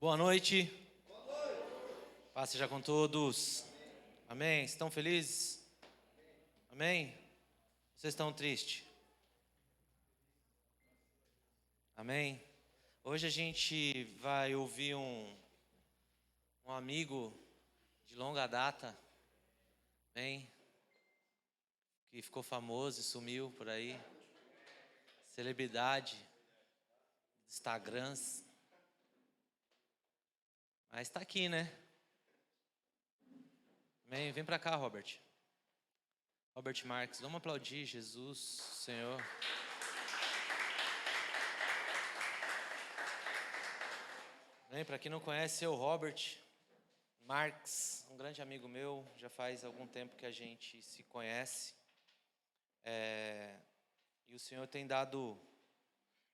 Boa noite. Paz seja com todos. Amém. Estão felizes? Amém. Vocês estão tristes? Amém. Hoje a gente vai ouvir um amigo de longa data, amém, que ficou famoso e sumiu por aí, celebridade, Instagrams, mas está aqui, né? Amém. Vem para cá, Robert Marques, vamos aplaudir Jesus, Senhor. Bem, para quem não conhece, eu, Robert Marques, um grande amigo meu, já faz algum tempo que a gente se conhece. E o Senhor tem dado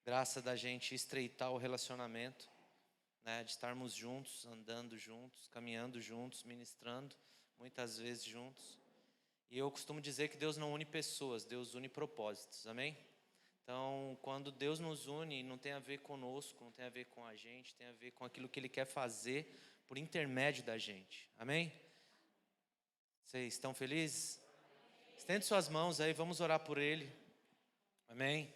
graça da gente estreitar o relacionamento, né, de estarmos juntos, andando juntos, caminhando juntos, ministrando, muitas vezes juntos. E eu costumo dizer que Deus não une pessoas, Deus une propósitos, amém? Então, quando Deus nos une, não tem a ver conosco, não tem a ver com a gente, tem a ver com aquilo que Ele quer fazer por intermédio da gente, amém? Vocês estão felizes? Estende suas mãos aí, vamos orar por Ele, amém?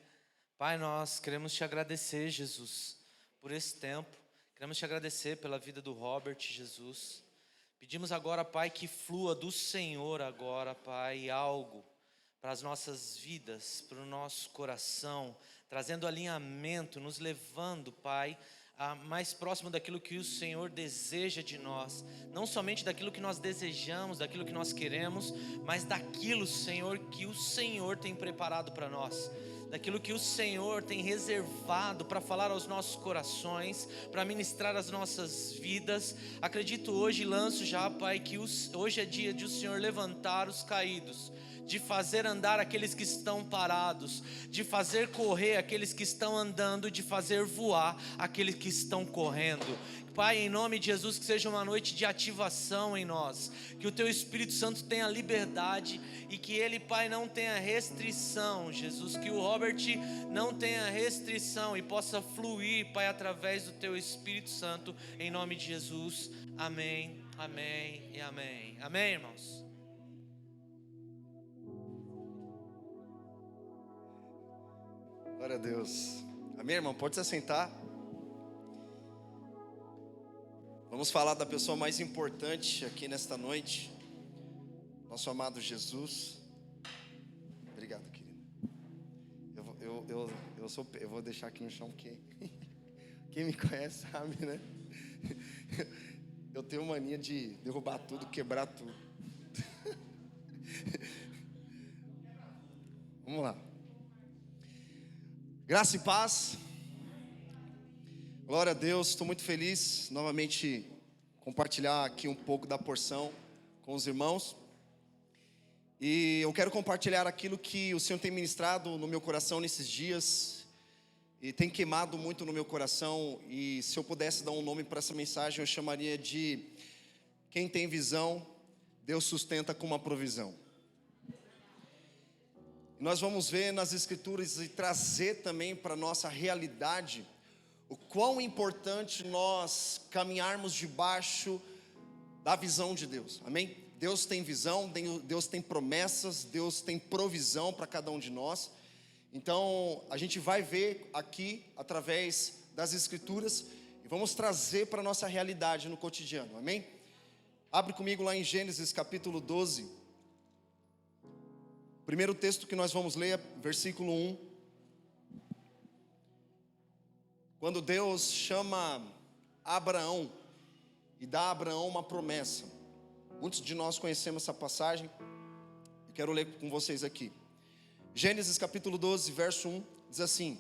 Pai, nós queremos Te agradecer, Jesus, por esse tempo, queremos Te agradecer pela vida do Robert, Jesus. Pedimos agora, Pai, que flua do Senhor agora, Pai, algo para as nossas vidas, para o nosso coração, trazendo alinhamento, nos levando, Pai, a mais próximo daquilo que o Senhor deseja de nós, não somente daquilo que nós desejamos, daquilo que nós queremos, mas daquilo, Senhor, que o Senhor tem preparado para nós, daquilo que o Senhor tem reservado para falar aos nossos corações, para ministrar as nossas vidas. Acredito hoje, lanço já, Pai, que hoje é dia de o Senhor levantar os caídos, de fazer andar aqueles que estão parados, de fazer correr aqueles que estão andando, de fazer voar aqueles que estão correndo. Pai, em nome de Jesus, que seja uma noite de ativação em nós, que o Teu Espírito Santo tenha liberdade e que Ele, Pai, não tenha restrição, Jesus, que o Robert não tenha restrição e possa fluir, Pai, através do Teu Espírito Santo, em nome de Jesus, amém, amém e amém, amém, irmãos? Glória a Deus. Amém, irmão? Pode se assentar. Vamos falar da pessoa mais importante aqui nesta noite, nosso amado Jesus. Obrigado, querido. Eu vou deixar aqui no chão porque quem me conhece sabe, né? Eu tenho mania de derrubar tudo, quebrar tudo. Vamos lá. Graça e paz. Glória a Deus, estou muito feliz novamente compartilhar aqui um pouco da porção com os irmãos. E eu quero compartilhar aquilo que o Senhor tem ministrado no meu coração nesses dias e tem queimado muito no meu coração. E se eu pudesse dar um nome para essa mensagem, eu chamaria de: quem tem visão, Deus sustenta com uma provisão. Nós vamos ver nas Escrituras e trazer também para a nossa realidade o quão importante nós caminharmos debaixo da visão de Deus, amém? Deus tem visão, Deus tem promessas, Deus tem provisão para cada um de nós. Então a gente vai ver aqui através das Escrituras e vamos trazer para a nossa realidade no cotidiano, amém? Abre comigo lá em Gênesis capítulo 12. Primeiro texto que nós vamos ler é versículo 1. Quando Deus chama Abraão e dá a Abraão uma promessa. Muitos de nós conhecemos essa passagem. Eu quero ler com vocês aqui. Gênesis capítulo 12, verso 1, diz assim: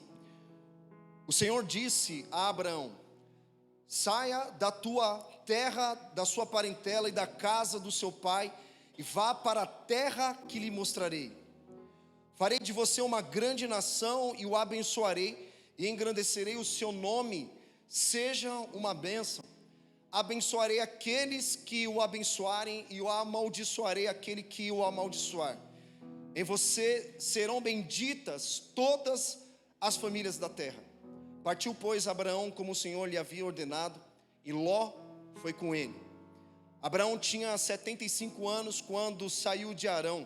o Senhor disse a Abraão: saia da tua terra, da sua parentela e da casa do seu pai, e vá para a terra que lhe mostrarei. Farei de você uma grande nação e o abençoarei e engrandecerei o seu nome, seja uma bênção. Abençoarei aqueles que o abençoarem e o amaldiçoarei aquele que o amaldiçoar. Em você serão benditas todas as famílias da terra. Partiu, pois, Abraão como o Senhor lhe havia ordenado, e Ló foi com ele. Abraão tinha 75 anos quando saiu de Harã.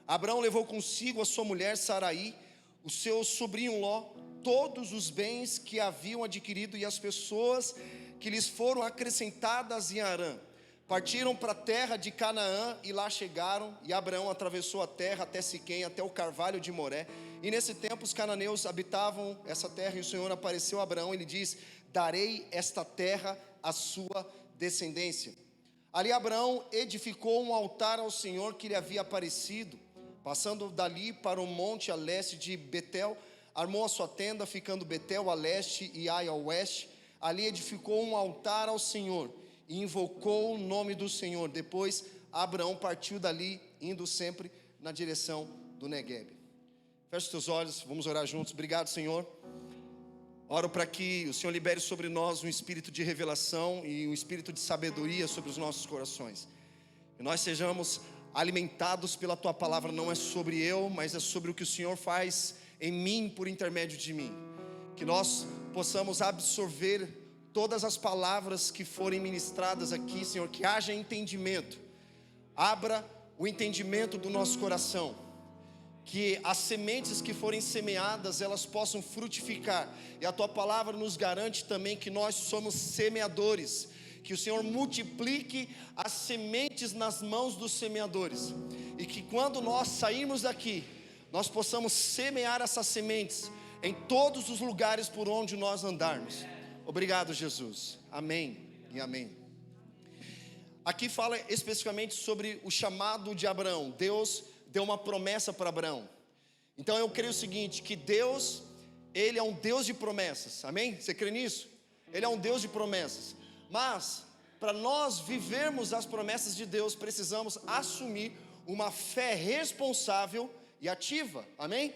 Abraão levou consigo a sua mulher Saraí, o seu sobrinho Ló, todos os bens que haviam adquirido e as pessoas que lhes foram acrescentadas em Harã. Partiram para a terra de Canaã e lá chegaram, e Abraão atravessou a terra até Siquém, até o carvalho de Moré. E nesse tempo os cananeus habitavam essa terra, e o Senhor apareceu a Abraão e lhe disse: darei esta terra à sua descendência. Ali Abraão edificou um altar ao Senhor que lhe havia aparecido. Passando dali para o monte a leste de Betel, armou a sua tenda, ficando Betel a leste e Ai a oeste. Ali edificou um altar ao Senhor e invocou o nome do Senhor. Depois Abraão partiu dali, indo sempre na direção do Neguebe. Feche os teus olhos, vamos orar juntos. Obrigado, Senhor. Oro para que o Senhor libere sobre nós um espírito de revelação e um espírito de sabedoria sobre os nossos corações. Que nós sejamos alimentados pela Tua palavra. Não é sobre eu, mas é sobre o que o Senhor faz em mim por intermédio de mim. Que nós possamos absorver todas as palavras que forem ministradas aqui, Senhor. Que haja entendimento. Abra o entendimento do nosso coração. Que as sementes que forem semeadas, elas possam frutificar. E a Tua palavra nos garante também que nós somos semeadores. Que o Senhor multiplique as sementes nas mãos dos semeadores. E que quando nós sairmos daqui, nós possamos semear essas sementes em todos os lugares por onde nós andarmos. Obrigado, Jesus. Amém e amém. Aqui fala especificamente sobre o chamado de Abraão. Deus deu uma promessa para Abraão. Então eu creio o seguinte, que Deus, Ele é um Deus de promessas, amém? Você crê nisso? Ele é um Deus de promessas. Mas, para nós vivermos as promessas de Deus, precisamos assumir uma fé responsável e ativa, amém?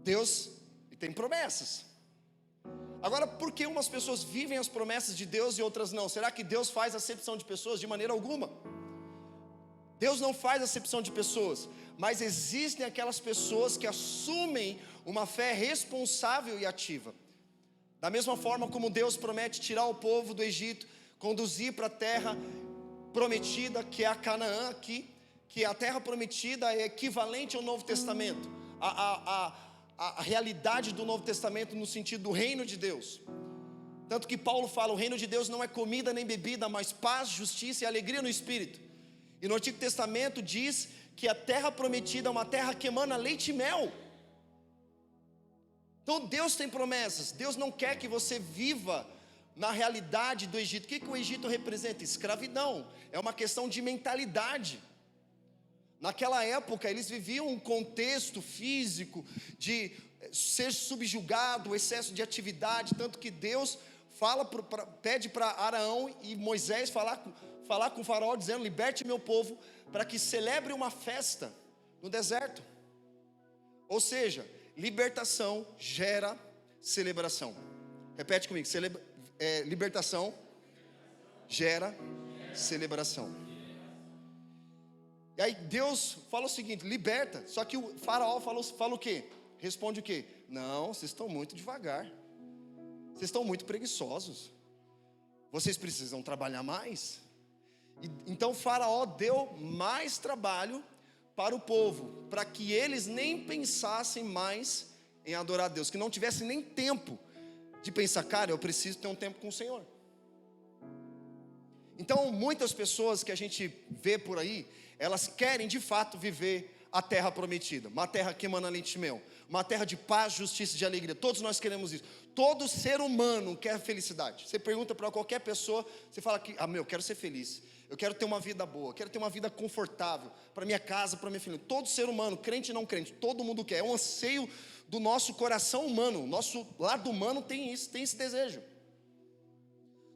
Deus tem promessas. Agora, por que umas pessoas vivem as promessas de Deus e outras não? Será que Deus faz acepção de pessoas? De maneira alguma. Deus não faz acepção de pessoas, mas existem aquelas pessoas que assumem uma fé responsável e ativa. Da mesma forma como Deus promete tirar o povo do Egito, conduzir para a terra prometida, que é a Canaã aqui, que a terra prometida é equivalente ao Novo Testamento, a realidade do Novo Testamento no sentido do reino de Deus. Tanto que Paulo fala, o reino de Deus não é comida nem bebida, mas paz, justiça e alegria no Espírito. E no Antigo Testamento diz que a terra prometida é uma terra que emana leite e mel. Então Deus tem promessas. Deus não quer que você viva na realidade do Egito. O que o Egito representa? Escravidão. É uma questão de mentalidade. Naquela época eles viviam um contexto físico de ser subjugado, excesso de atividade. Tanto que Deus pede para Arão e Moisés falar com o faraó, dizendo: liberte meu povo para que celebre uma festa no deserto. Ou seja, libertação gera celebração. Repete comigo, libertação gera celebração. E aí Deus fala o seguinte, liberta. Só que o faraó fala o quê? Responde o quê? Não, vocês estão muito devagar. Vocês estão muito preguiçosos. Vocês precisam trabalhar mais. Então o faraó deu mais trabalho para o povo, para que eles nem pensassem mais em adorar a Deus, que não tivessem nem tempo de pensar, cara, eu preciso ter um tempo com o Senhor. Então muitas pessoas que a gente vê por aí, elas querem de fato viver a terra prometida, uma terra que emana leite e mel, uma terra de paz, justiça e de alegria. Todos nós queremos isso. Todo ser humano quer felicidade. Você pergunta para qualquer pessoa, você fala que, eu quero ser feliz, eu quero ter uma vida boa, quero ter uma vida confortável, para minha casa, para minha família. Todo ser humano, crente e não crente, todo mundo quer. É um anseio do nosso coração humano. O nosso lado humano tem isso, tem esse desejo.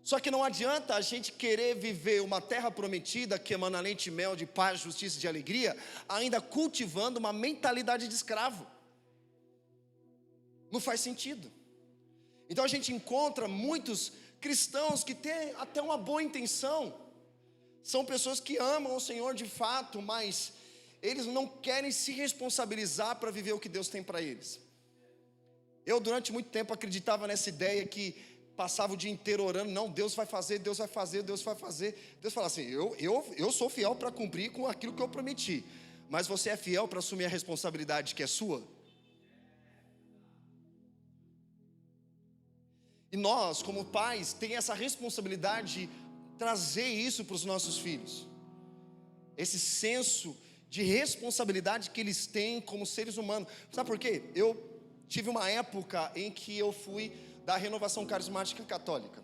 Só que não adianta a gente querer viver uma terra prometida que emana leite e mel, de paz, justiça e de alegria, ainda cultivando uma mentalidade de escravo. Não faz sentido. Então a gente encontra muitos cristãos que têm até uma boa intenção. São pessoas que amam o Senhor de fato, mas eles não querem se responsabilizar para viver o que Deus tem para eles. Eu durante muito tempo acreditava nessa ideia que passava o dia inteiro orando, não, Deus vai fazer, Deus vai fazer, Deus vai fazer. Deus fala assim, eu sou fiel para cumprir com aquilo que eu prometi, mas você é fiel para assumir a responsabilidade que é sua? E nós, como pais, tem essa responsabilidade de trazer isso para os nossos filhos, esse senso de responsabilidade que eles têm como seres humanos. Sabe por quê? Eu tive uma época em que eu fui da renovação carismática católica,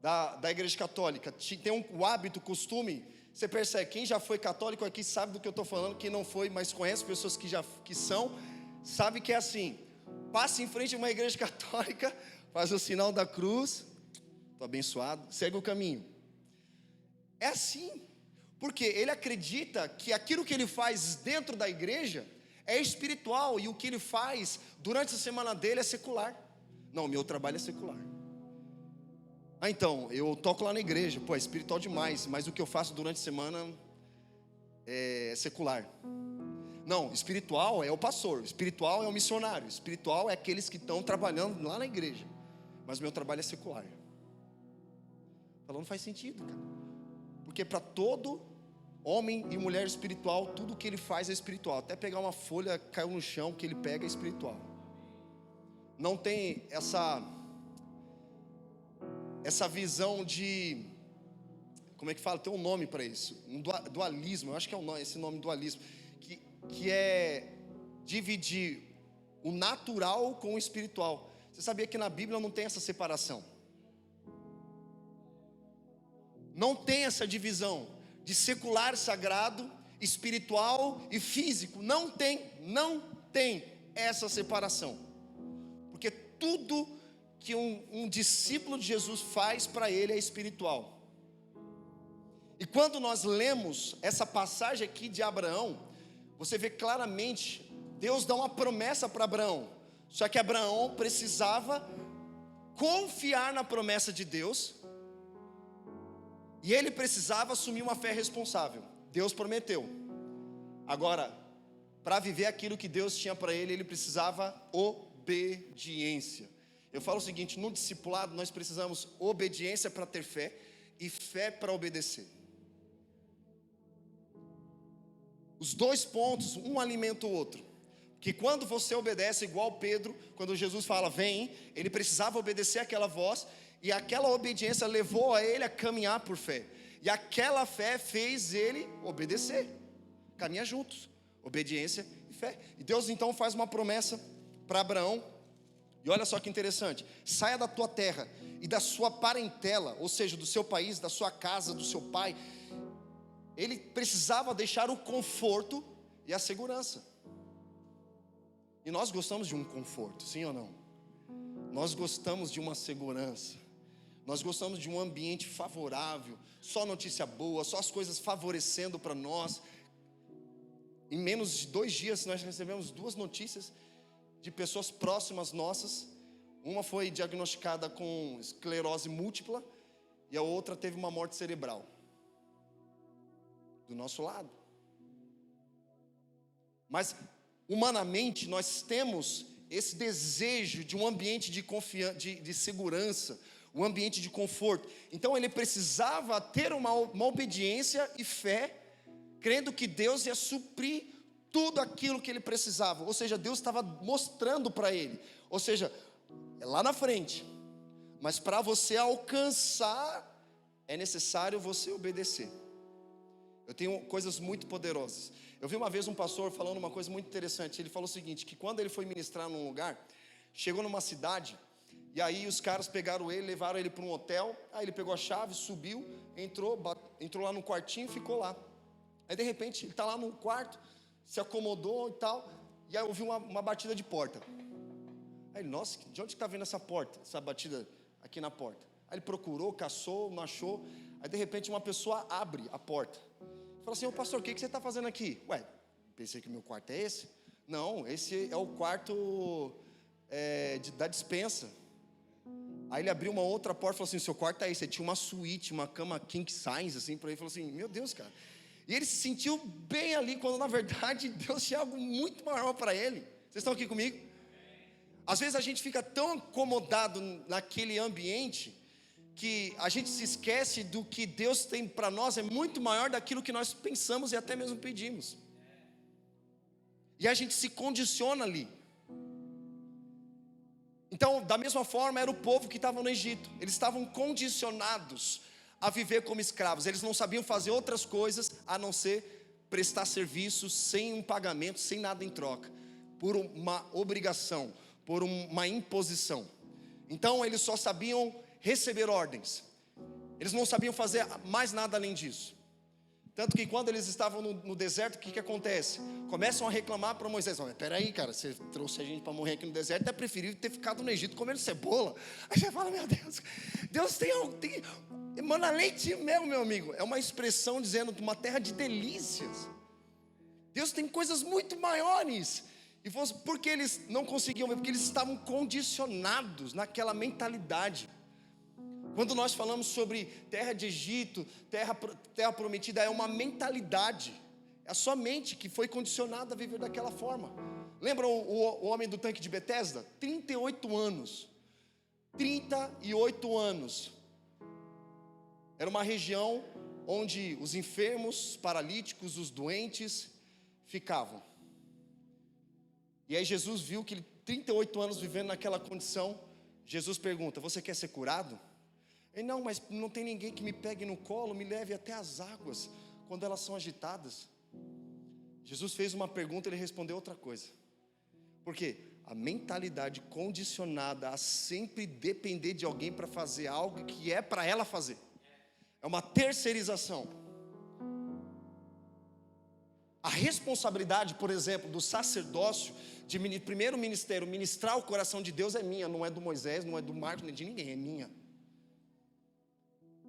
da igreja católica. Tem o hábito, o costume, você percebe, quem já foi católico aqui sabe do que eu estou falando, quem não foi, mas conhece pessoas que são, sabe que é assim, passa em frente a uma igreja católica, faz o sinal da cruz, estou abençoado, segue o caminho. É assim, porque ele acredita que aquilo que ele faz dentro da igreja é espiritual, e o que ele faz durante a semana dele é secular. Não, meu trabalho é secular. Então, eu toco lá na igreja, pô, é espiritual demais, mas o que eu faço durante a semana é secular. Não, espiritual é o pastor, espiritual é o missionário, espiritual é aqueles que estão trabalhando lá na igreja, mas meu trabalho é secular. Falando, não faz sentido, cara, porque para todo homem e mulher espiritual, tudo que ele faz é espiritual. Até pegar uma folha, caiu no chão, que ele pega é espiritual. Não tem essa visão de, como é que fala? Tem um nome para isso, um dualismo, eu acho que é esse nome dualismo, que é dividir o natural com o espiritual. Você sabia que na Bíblia não tem essa separação? Não tem essa divisão de secular, sagrado, espiritual e físico. Não tem essa separação. Porque tudo que um discípulo de Jesus faz para ele é espiritual. E quando nós lemos essa passagem aqui de Abraão, você vê claramente, Deus dá uma promessa para Abraão. Só que Abraão precisava confiar na promessa de Deus, e ele precisava assumir uma fé responsável. Deus prometeu. Agora, para viver aquilo que Deus tinha para ele, ele precisava obediência. Eu falo o seguinte, no discipulado nós precisamos obediência para ter fé e fé para obedecer. Os dois pontos, um alimenta o outro. Que quando você obedece, igual Pedro, quando Jesus fala vem, ele precisava obedecer aquela voz, e aquela obediência levou a ele a caminhar por fé, e aquela fé fez ele obedecer. Caminha juntos, obediência e fé. E Deus então faz uma promessa para Abraão. E olha só que interessante, saia da tua terra e da sua parentela, ou seja, do seu país, da sua casa, do seu pai. Ele precisava deixar o conforto e a segurança. E nós gostamos de um conforto, sim ou não? Nós gostamos de uma segurança. Nós gostamos de um ambiente favorável, só notícia boa, só as coisas favorecendo para nós. Em menos de 2 dias nós recebemos 2 notícias de pessoas próximas nossas. Uma foi diagnosticada com esclerose múltipla e a outra teve uma morte cerebral. Do nosso lado. Mas humanamente nós temos esse desejo de um ambiente de confiança, de segurança, um ambiente de conforto. Então ele precisava ter uma obediência e fé, crendo que Deus ia suprir tudo aquilo que ele precisava. Ou seja, Deus estava mostrando para ele. Ou seja, é lá na frente. Mas para você alcançar, é necessário você obedecer. Eu tenho coisas muito poderosas. Eu vi uma vez um pastor falando uma coisa muito interessante. Ele falou o seguinte, que quando ele foi ministrar num lugar, chegou numa cidade, e aí os caras pegaram ele, levaram ele para um hotel. Aí ele pegou a chave, subiu, entrou lá no quartinho e ficou lá. Aí de repente ele está lá no quarto, se acomodou e tal, e aí ouviu uma batida de porta. Aí ele, nossa, de onde está vindo essa porta, essa batida aqui na porta? Aí ele procurou, caçou, não achou. Aí de repente uma pessoa abre a porta. Fala assim, ô pastor, o que você está fazendo aqui? Ué, pensei que o meu quarto é esse. Não, esse é o quarto da despensa. Aí ele abriu uma outra porta e falou assim, seu quarto é esse. Você tinha uma suíte, uma cama king size, assim, para ele. Falou assim, meu Deus, cara. E ele se sentiu bem ali, quando na verdade Deus tinha algo muito maior para ele. Vocês estão aqui comigo? Às vezes a gente fica tão acomodado naquele ambiente que a gente se esquece do que Deus tem para nós é muito maior daquilo que nós pensamos e até mesmo pedimos. E a gente se condiciona ali. Então, da mesma forma, era o povo que estava no Egito. Eles estavam condicionados a viver como escravos. Eles não sabiam fazer outras coisas a não ser prestar serviço sem um pagamento, sem nada em troca, por uma obrigação, por uma imposição. Então, eles só sabiam receber ordens. Eles não sabiam fazer mais nada além disso. Tanto que quando eles estavam no deserto, o que acontece? Começam a reclamar para Moisés: peraí, cara, você trouxe a gente para morrer aqui no deserto, é preferível ter ficado no Egito comendo cebola. Aí você fala: meu Deus, Deus tem emana leite e mel, meu amigo. É uma expressão dizendo de uma terra de delícias. Deus tem coisas muito maiores. E por que eles não conseguiam ver? Porque eles estavam condicionados naquela mentalidade. Quando nós falamos sobre terra de Egito, terra prometida, é uma mentalidade. É a sua mente que foi condicionada a viver daquela forma. Lembram o homem do tanque de Betesda? 38 anos. 38 anos. Era uma região onde os enfermos, os paralíticos, os doentes ficavam. E aí Jesus viu que ele, 38 anos vivendo naquela condição, Jesus pergunta: você quer ser curado? Ele: não, mas não tem ninguém que me pegue no colo, me leve até as águas, quando elas são agitadas. Jesus fez uma pergunta, ele respondeu outra coisa. Por quê? A mentalidade condicionada a sempre depender de alguém para fazer algo que é para ela fazer. É uma terceirização. A responsabilidade, por exemplo, do sacerdócio, de primeiro ministério, ministrar o coração de Deus é minha, não é do Moisés, não é do Marcos, nem de ninguém, é minha.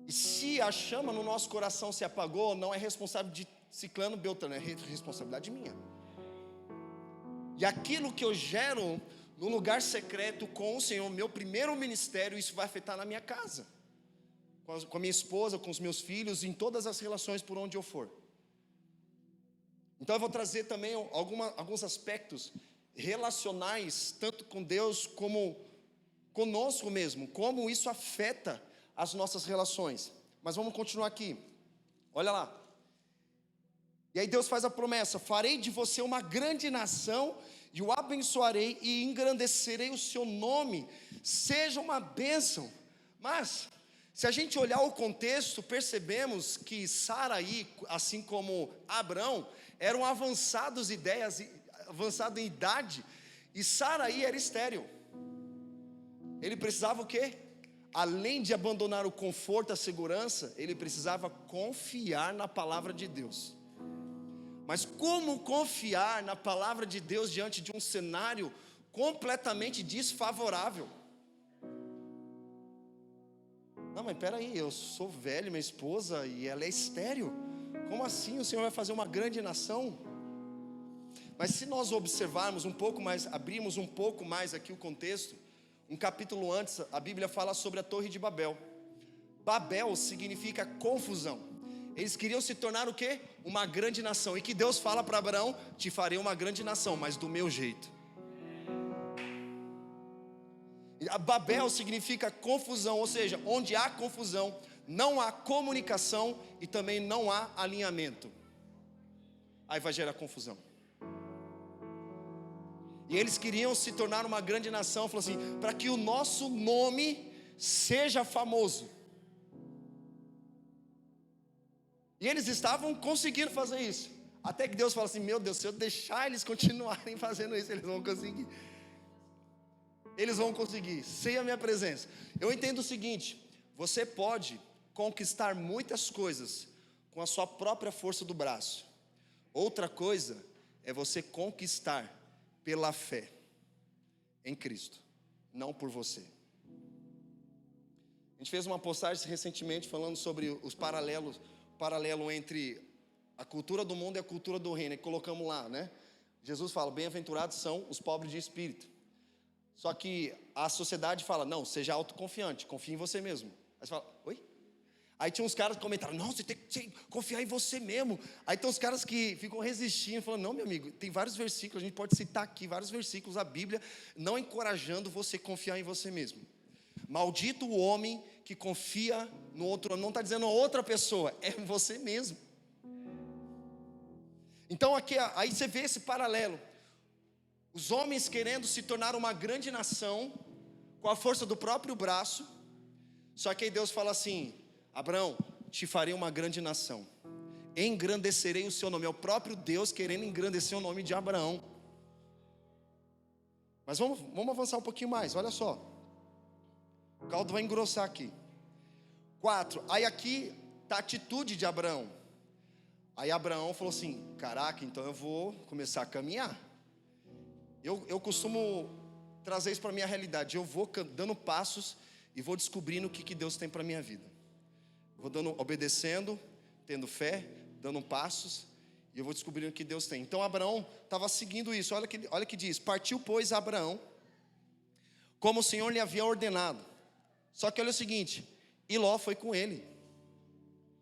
E se a chama no nosso coração se apagou, não é responsável de Ciclano, Beltrano, é responsabilidade minha. E aquilo que eu gero no lugar secreto com o Senhor, meu primeiro ministério, isso vai afetar na minha casa, com a minha esposa, com os meus filhos, em todas as relações por onde eu for. Então eu vou trazer também alguns aspectos relacionais, tanto com Deus como conosco mesmo, como isso afeta as nossas relações. Mas vamos continuar aqui. Olha lá. E aí Deus faz a promessa: farei de você uma grande nação, e o abençoarei e engrandecerei o seu nome, seja uma bênção. Mas, se a gente olhar o contexto, percebemos que Saraí, assim como Abrão, eram avançados em idade, e Saraí era estéril. Ele precisava o quê? Além de abandonar o conforto, a segurança, ele precisava confiar na palavra de Deus. Mas como confiar na palavra de Deus diante de um cenário completamente desfavorável? Não, mas peraí, eu sou velho, minha esposa, e ela é estéril. Como assim o Senhor vai fazer uma grande nação? Mas se nós observarmos um pouco mais, abrirmos um pouco mais aqui o contexto, um capítulo antes, a Bíblia fala sobre a Torre de Babel. Babel significa confusão. Eles queriam se tornar o quê? Uma grande nação. E que Deus fala para Abraão: te farei uma grande nação, mas do meu jeito. A Babel significa confusão, ou seja, onde há confusão, não há comunicação e também não há alinhamento. Aí vai gerar confusão. E eles queriam se tornar uma grande nação, falou assim: para que o nosso nome seja famoso. E eles estavam conseguindo fazer isso. Até que Deus fala assim: meu Deus, se eu deixar eles continuarem fazendo isso, eles vão conseguir. Eles vão conseguir, sem a minha presença. Eu entendo o seguinte: você pode conquistar muitas coisas com a sua própria força do braço. Outra coisa é você conquistar pela fé em Cristo, não por você. A gente fez uma postagem recentemente falando sobre os paralelo entre a cultura do mundo e a cultura do reino, e colocamos lá, né? Jesus fala: bem-aventurados são os pobres de espírito. Só que a sociedade fala: não, seja autoconfiante, confie em você mesmo. Aí você fala: oi? Aí tinha uns caras que comentaram, não, você tem que confiar em você mesmo. Aí tem uns caras que ficam resistindo, falando, não, meu amigo, tem vários versículos, a gente pode citar aqui vários versículos da Bíblia, não encorajando você a confiar em você mesmo. Maldito o homem que confia no outro homem, não está dizendo outra pessoa, é você mesmo. Então aqui, aí você vê esse paralelo, os homens querendo se tornar uma grande nação, com a força do próprio braço, só que aí Deus fala assim, Abraão, te farei uma grande nação, engrandecerei o seu nome. É o próprio Deus querendo engrandecer o nome de Abraão. Mas vamos avançar um pouquinho mais, olha só. O caldo vai engrossar aqui. 4, aí aqui está a atitude de Abraão. Aí Abraão falou assim, caraca, então eu vou começar a caminhar. Eu costumo trazer isso para a minha realidade, eu vou dando passos e vou descobrindo o que Deus tem para a minha vida. Vou obedecendo, tendo fé, dando passos, e eu vou descobrindo o que Deus tem. Então Abraão estava seguindo isso, olha que diz, partiu pois Abraão, como o Senhor lhe havia ordenado. Só que olha o seguinte, e Ló foi com ele.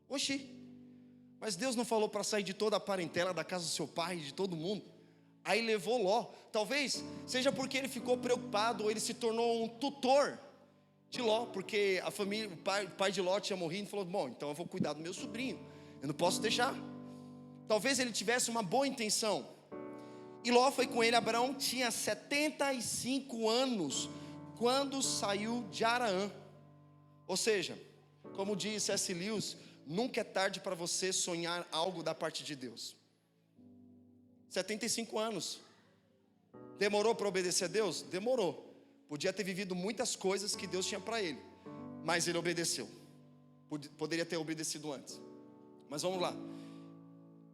Oxi, mas Deus não falou para sair de toda a parentela da casa do seu pai, de todo mundo? Aí levou Ló, talvez seja porque ele ficou preocupado, ou ele se tornou um tutor de Ló, porque a família, o pai de Ló tinha morrido, e falou, bom, então eu vou cuidar do meu sobrinho, eu não posso deixar. Talvez ele tivesse uma boa intenção, e Ló foi com ele. Abraão tinha 75 anos, quando saiu de Araã, ou seja, como diz C.S. Lewis, nunca é tarde para você sonhar algo da parte de Deus. 75 anos, demorou para obedecer a Deus? Demorou. Podia ter vivido muitas coisas que Deus tinha para ele, mas ele obedeceu. Poderia ter obedecido antes, mas vamos lá.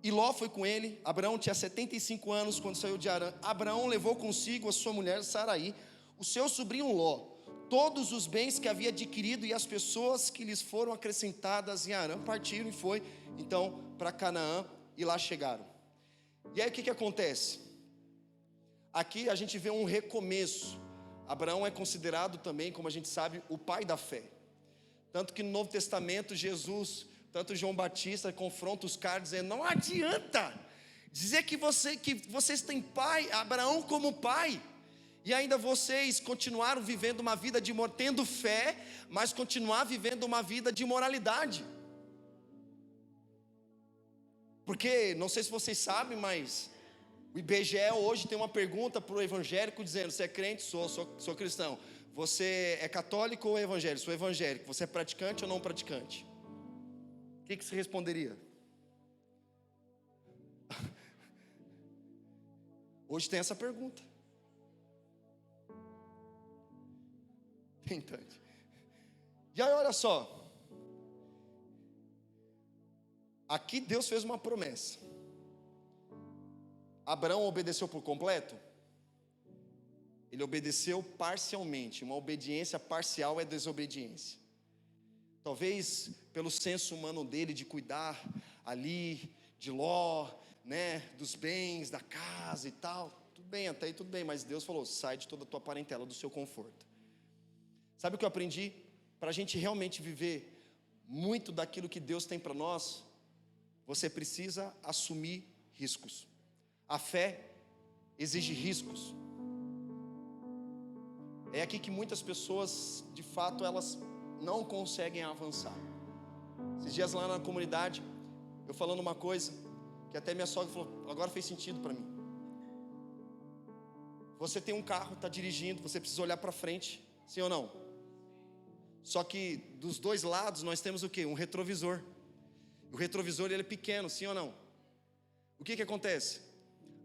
E Ló foi com ele. Abraão tinha 75 anos quando saiu de Arã. Abraão levou consigo a sua mulher Saraí, o seu sobrinho Ló, todos os bens que havia adquirido e as pessoas que lhes foram acrescentadas em Arã. Partiram e foi então para Canaã, e lá chegaram. E aí o que acontece? Aqui a gente vê um recomeço. Abraão é considerado também, como a gente sabe, o pai da fé. Tanto que no Novo Testamento, Jesus, tanto João Batista, confronta os caras dizendo, não adianta dizer que vocês têm pai, Abraão como pai, e ainda vocês continuaram vivendo uma vida tendo fé, mas continuar vivendo uma vida de imoralidade. Porque, não sei se vocês sabem, mas o IBGE hoje tem uma pergunta para o evangélico dizendo, você é crente? Sou cristão. Você é católico ou evangélico? Sou evangélico. Você é praticante ou não praticante? O que você responderia? Hoje tem essa pergunta. Tentante. E aí olha só. Aqui Deus fez uma promessa. Abraão obedeceu por completo? Ele obedeceu parcialmente. Uma obediência parcial é desobediência. Talvez pelo senso humano dele de cuidar ali de Ló, né, dos bens, da casa e tal. Tudo bem, até aí tudo bem, mas Deus falou, sai de toda a tua parentela, do seu conforto. Sabe o que eu aprendi? Para a gente realmente viver muito daquilo que Deus tem para nós, você precisa assumir riscos. A fé exige riscos. É aqui que muitas pessoas, de fato, elas não conseguem avançar. Esses dias lá na comunidade, eu falando uma coisa, que até minha sogra falou, agora fez sentido para mim. Você tem um carro, está dirigindo, você precisa olhar para frente, sim ou não? Só que dos dois lados nós temos o quê? Um retrovisor. O retrovisor ele é pequeno, sim ou não? O que acontece?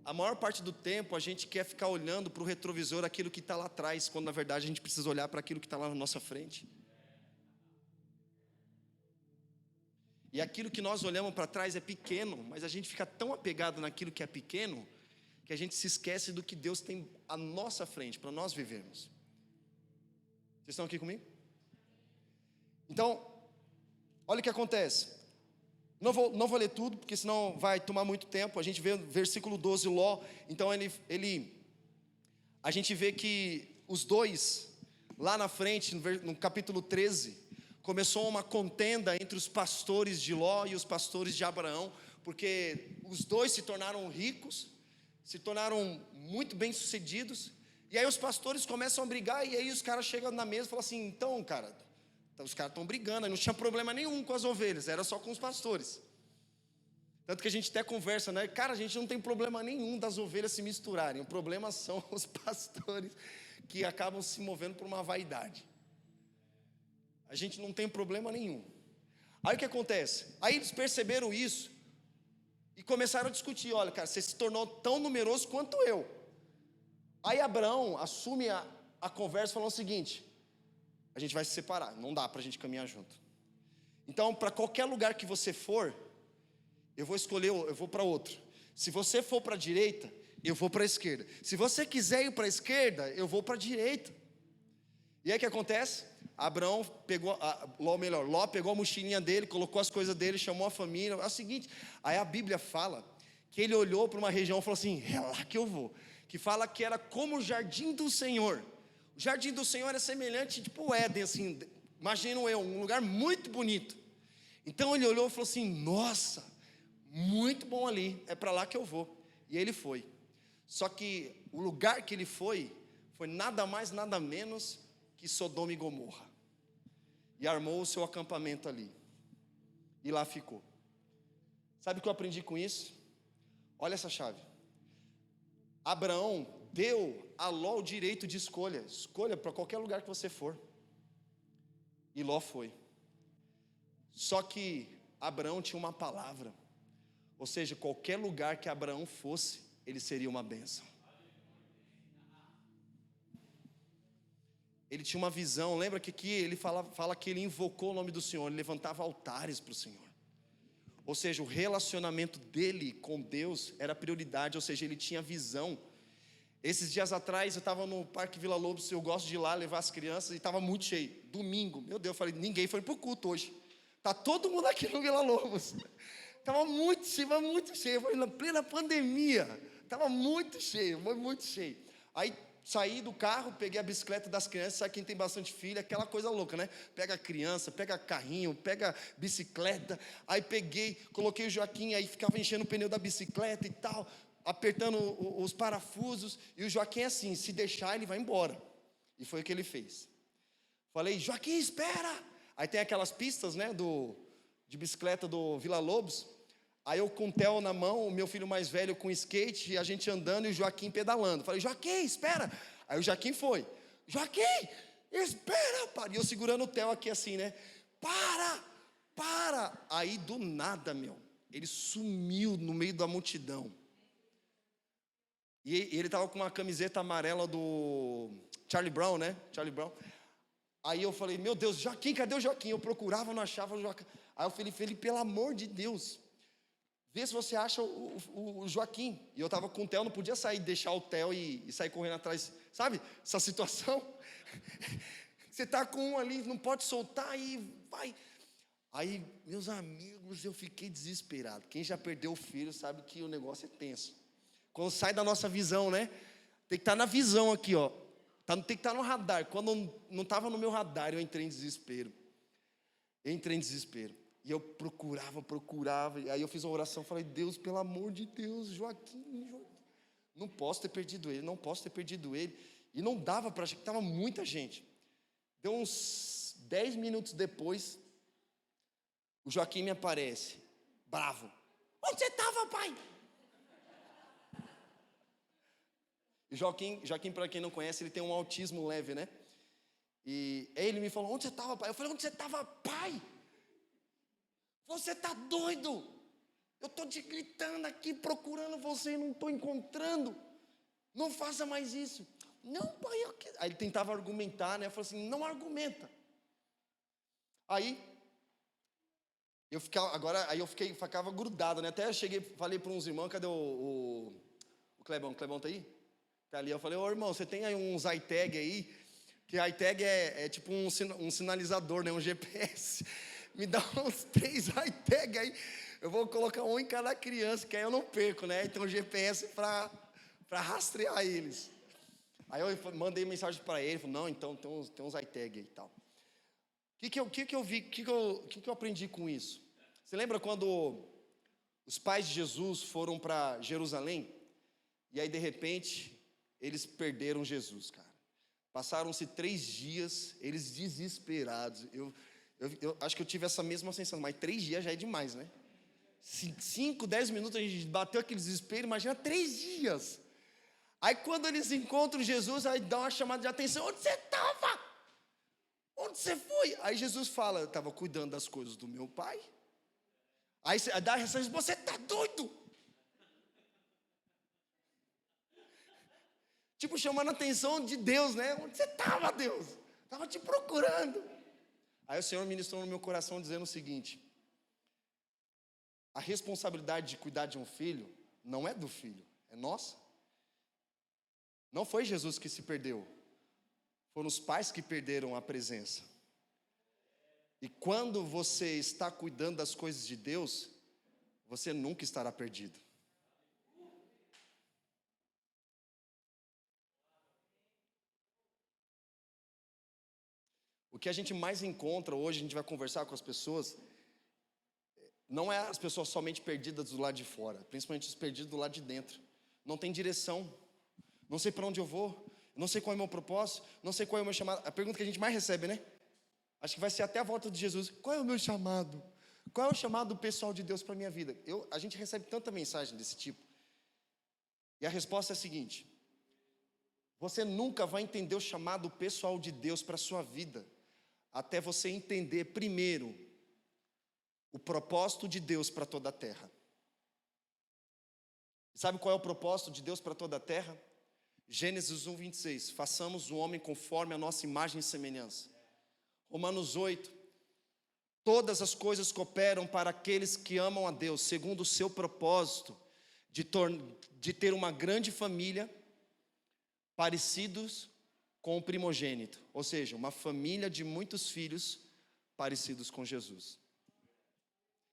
A maior parte do tempo a gente quer ficar olhando para o retrovisor aquilo que está lá atrás, quando na verdade a gente precisa olhar para aquilo que está lá na nossa frente. E aquilo que nós olhamos para trás é pequeno, mas a gente fica tão apegado naquilo que é pequeno, que a gente se esquece do que Deus tem à nossa frente, para nós vivermos. Vocês estão aqui comigo? Então, olha o que acontece. Não vou ler tudo, porque senão vai tomar muito tempo. A gente vê no versículo 12, Ló. Então a gente vê que os dois, lá na frente, no capítulo 13, começou uma contenda entre os pastores de Ló e os pastores de Abraão, porque os dois se tornaram ricos, se tornaram muito bem-sucedidos, e aí os pastores começam a brigar, e aí os caras chegam na mesa e falam assim: então, cara, os caras estão brigando, aí não tinha problema nenhum com as ovelhas, era só com os pastores. Tanto que a gente até conversa, né? Cara, a gente não tem problema nenhum das ovelhas se misturarem, o problema são os pastores que acabam se movendo por uma vaidade. A gente não tem problema nenhum. Aí o que acontece? Aí eles perceberam isso e começaram a discutir: olha, cara, você se tornou tão numeroso quanto eu. Aí Abraão assume a conversa falando o seguinte: a gente vai se separar, não dá para a gente caminhar junto. Então, para qualquer lugar que você for, eu vou para outro. Se você for para a direita, eu vou para a esquerda. Se você quiser ir para a esquerda, eu vou para a direita. E aí o que acontece? Abraão pegou, Ló pegou a mochilinha dele, colocou as coisas dele, chamou a família. É o seguinte, aí a Bíblia fala que ele olhou para uma região e falou assim: é lá que eu vou. Que fala que era como o jardim do Senhor. O jardim do Senhor era semelhante, tipo o Éden, assim, imagino eu, um lugar muito bonito. Então ele olhou e falou assim: nossa, muito bom ali, é para lá que eu vou. E ele foi. Só que o lugar que ele foi nada mais, nada menos que Sodoma e Gomorra. E armou o seu acampamento ali. E lá ficou. Sabe o que eu aprendi com isso? Olha essa chave. Abraão deu a Ló o direito de escolha. Escolha para qualquer lugar que você for. E Ló foi. Só que Abraão tinha uma palavra. Ou seja, qualquer lugar que Abraão fosse, ele seria uma bênção. Ele tinha uma visão. Lembra que aqui ele fala que ele invocou o nome do Senhor, ele levantava altares para o Senhor. Ou seja, o relacionamento dele com Deus era prioridade, ou seja, ele tinha visão. Esses dias atrás eu estava no Parque Vila Lobos, eu gosto de ir lá levar as crianças, e estava muito cheio. Domingo, meu Deus, eu falei: ninguém foi para o culto hoje. Está todo mundo aqui no Vila Lobos. Estava muito cheio, foi na plena pandemia. Estava muito cheio, foi muito cheio. Aí saí do carro, peguei a bicicleta das crianças. Sabe quem tem bastante filho? Aquela coisa louca, né? Pega a criança, pega carrinho, pega bicicleta. Aí peguei, coloquei o Joaquim, aí ficava enchendo o pneu da bicicleta e tal, apertando os parafusos. E o Joaquim é assim: se deixar ele vai embora. E foi o que ele fez. Falei: Joaquim, espera. Aí tem aquelas pistas, né, de bicicleta do Vila Lobos. Aí eu com o Theo na mão, o meu filho mais velho com skate, e a gente andando e o Joaquim pedalando. Falei: Joaquim, espera. Aí o Joaquim foi: Joaquim, espera. E eu segurando o Theo aqui assim, né? Para. Aí do nada, ele sumiu no meio da multidão. E ele estava com uma camiseta amarela do Charlie Brown, né? Charlie Brown. Aí eu falei: meu Deus, Joaquim, cadê o Joaquim? Eu procurava, não achava o Joaquim. Aí eu falei: Felipe, pelo amor de Deus, vê se você acha o Joaquim. E eu estava com o Theo, não podia sair, deixar o Theo e sair correndo atrás. Sabe, essa situação? Você está com um ali, não pode soltar e vai. Aí, meus amigos, eu fiquei desesperado. Quem já perdeu o filho sabe que o negócio é tenso. Quando sai da nossa visão, né? Tem que estar na visão aqui, ó. Tem que estar no radar. Quando não estava no meu radar, eu entrei em desespero. E eu procurava. E aí eu fiz uma oração, falei: Deus, pelo amor de Deus, Joaquim. Não posso ter perdido ele. E não dava para achar que estava muita gente. Deu uns 10 minutos depois, o Joaquim me aparece, bravo: onde você estava, pai? Joaquim, para quem não conhece, ele tem um autismo leve, né? E ele me falou: onde você estava, pai? Eu falei: onde você estava, pai? Você está doido? Eu estou te gritando aqui, procurando você e não estou encontrando. Não faça mais isso. Não, pai, eu quero. Aí ele tentava argumentar, né? Eu falei assim: não argumenta. Aí eu ficava grudado, né? Até cheguei, falei para uns irmãos: cadê o Clebão? O Clebão está aí? Está ali. Eu falei: ô irmão, você tem aí uns iTag aí? Que iTag é tipo um sinalizador, né? Um GPS. Me dá uns 3 iTag aí. Eu vou colocar um em cada criança, que aí eu não perco, né? Então GPS para rastrear eles. Aí eu mandei mensagem para ele, falei: não, então tem uns iTag aí e tal. O que eu vi, o que eu aprendi com isso? Você lembra quando os pais de Jesus foram para Jerusalém? E aí, de repente, eles perderam Jesus, cara. Passaram-se 3 dias, eles desesperados. Eu acho que eu tive essa mesma sensação, mas 3 dias já é demais, né? 5, 10 minutos a gente bateu aquele desespero, imagina 3 dias. Aí quando eles encontram Jesus, aí dá uma chamada de atenção: onde você estava? Onde você foi? Aí Jesus fala: eu estava cuidando das coisas do meu pai. Aí dá a resposta: você está doido? Tipo, chamando a atenção de Deus, né? Onde você estava, Deus? Estava te procurando. Aí o Senhor ministrou no meu coração dizendo o seguinte: a responsabilidade de cuidar de um filho não é do filho, é nossa. Não foi Jesus que se perdeu, foram os pais que perderam a presença. E quando você está cuidando das coisas de Deus, você nunca estará perdido. O que a gente mais encontra hoje, a gente vai conversar com as pessoas, não é as pessoas somente perdidas do lado de fora, principalmente os perdidos do lado de dentro. Não tem direção, não sei para onde eu vou, não sei qual é o meu propósito, não sei qual é o meu chamado. A pergunta que a gente mais recebe, né? Acho que vai ser até a volta de Jesus: qual é o meu chamado? Qual é o chamado pessoal de Deus para a minha vida? A gente recebe tanta mensagem desse tipo. E a resposta é a seguinte: você nunca vai entender o chamado pessoal de Deus para a sua vida até você entender primeiro o propósito de Deus para toda a terra. Sabe qual é o propósito de Deus para toda a terra? Gênesis 1:26, façamos o homem conforme a nossa imagem e semelhança. Romanos 8, todas as coisas cooperam para aqueles que amam a Deus, segundo o seu propósito, de ter uma grande família, parecidos com o primogênito, ou seja, uma família de muitos filhos parecidos com Jesus.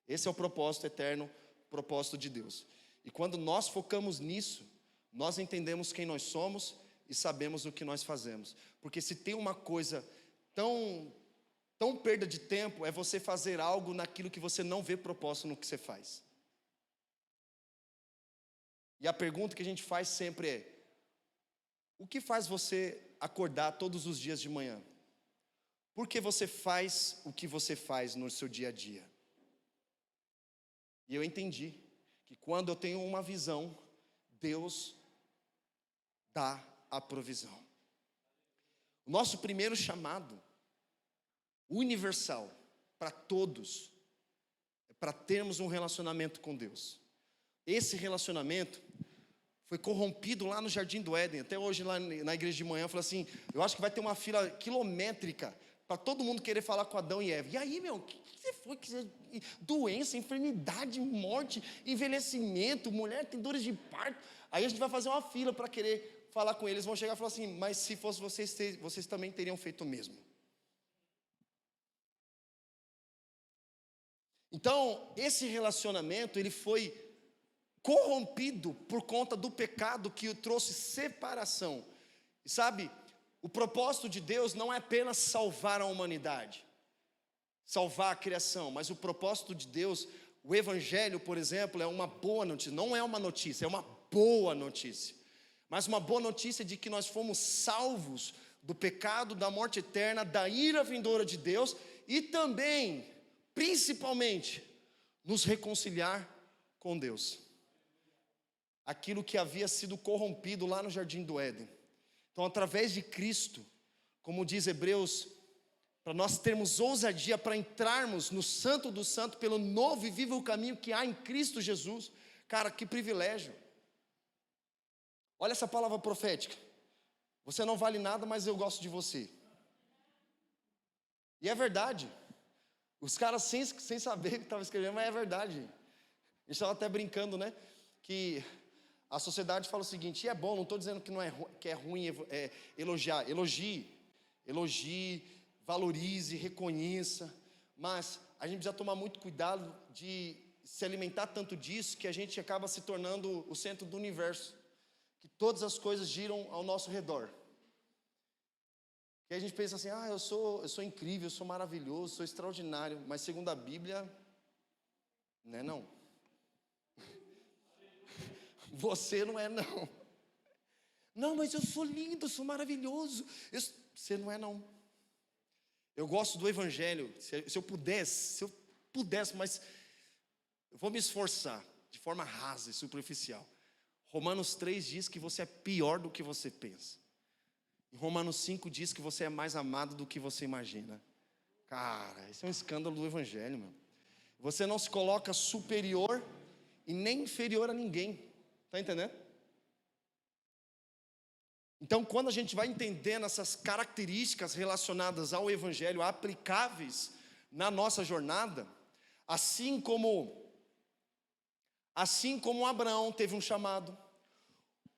Esse é o propósito eterno, propósito de Deus. E quando nós focamos nisso, nós entendemos quem nós somos e sabemos o que nós fazemos. Porque se tem uma coisa tão perda de tempo, é você fazer algo naquilo que você não vê propósito no que você faz. E a pergunta que a gente faz sempre é: o que faz você acordar todos os dias de manhã? Por que você faz o que você faz no seu dia a dia? E eu entendi que quando eu tenho uma visão, Deus dá a provisão. O nosso primeiro chamado, universal, para todos, é para termos um relacionamento com Deus. Esse relacionamento foi corrompido lá no Jardim do Éden. Até hoje lá na igreja de manhã eu falei assim: eu acho que vai ter uma fila quilométrica para todo mundo querer falar com Adão e Eva. E aí, meu, o que você foi? Doença, enfermidade, morte, envelhecimento, mulher tem dores de parto. Aí a gente vai fazer uma fila para querer falar com eles. Vão chegar e falar assim: mas se fosse vocês também teriam feito o mesmo. Então, esse relacionamento, ele foi corrompido por conta do pecado que trouxe separação. E sabe, o propósito de Deus não é apenas salvar a humanidade, salvar a criação, mas o propósito de Deus, o Evangelho, por exemplo, é uma boa notícia. Não é uma notícia, é uma boa notícia. Mas uma boa notícia de que nós fomos salvos do pecado, da morte eterna, da ira vindoura de Deus e também, principalmente, nos reconciliar com Deus. Aquilo que havia sido corrompido lá no Jardim do Éden. Então, através de Cristo, como diz Hebreus, para nós termos ousadia para entrarmos no Santo do Santo pelo novo e vivo caminho que há em Cristo Jesus. Cara, que privilégio. Olha essa palavra profética: você não vale nada, mas eu gosto de você. E é verdade. Os caras sem saber o que estavam escrevendo, mas é verdade. A gente estava até brincando, né? Que a sociedade fala o seguinte: e é bom, não estou dizendo que é ruim elogiar. Elogie, valorize, reconheça. Mas a gente precisa tomar muito cuidado de se alimentar tanto disso que a gente acaba se tornando o centro do universo. Que todas as coisas giram ao nosso redor. Que a gente pensa assim, eu sou incrível, eu sou maravilhoso, sou extraordinário, mas segundo a Bíblia, não é não. Você não é não. Não, mas eu sou lindo, eu sou maravilhoso. Você não é não. Eu gosto do Evangelho, se eu pudesse, mas eu vou me esforçar, de forma rasa e superficial. Romanos 3 diz que você é pior do que você pensa. Em Romanos 5 diz que você é mais amado do que você imagina. Cara, esse é um escândalo do Evangelho, meu. Você não se coloca superior e nem inferior a ninguém. Está entendendo? Então, quando a gente vai entendendo essas características relacionadas ao Evangelho, aplicáveis na nossa jornada, assim como Abraão teve um chamado,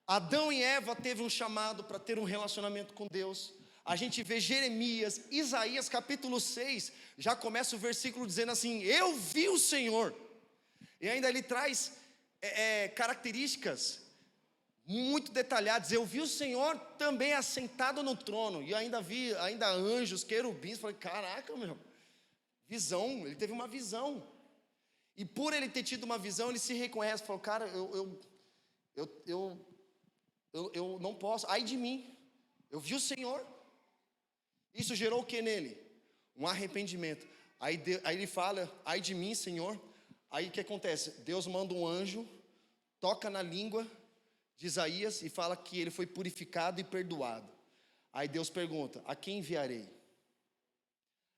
Adão e Eva teve um chamado para ter um relacionamento com Deus. A gente vê Jeremias, Isaías capítulo 6, já começa o versículo dizendo assim: eu vi o Senhor. E ainda ele traz características muito detalhadas. Eu vi o Senhor também assentado no trono. E ainda vi anjos, querubins. Falei, caraca, meu, visão, ele teve uma visão. E por ele ter tido uma visão, ele se reconhece, falou, cara, eu não posso, ai de mim, eu vi o Senhor. Isso gerou o que nele? Um arrependimento. Aí ele fala, ai de mim, Senhor. Aí o que acontece? Deus manda um anjo, toca na língua de Isaías e fala que ele foi purificado e perdoado. Aí Deus pergunta, a quem enviarei?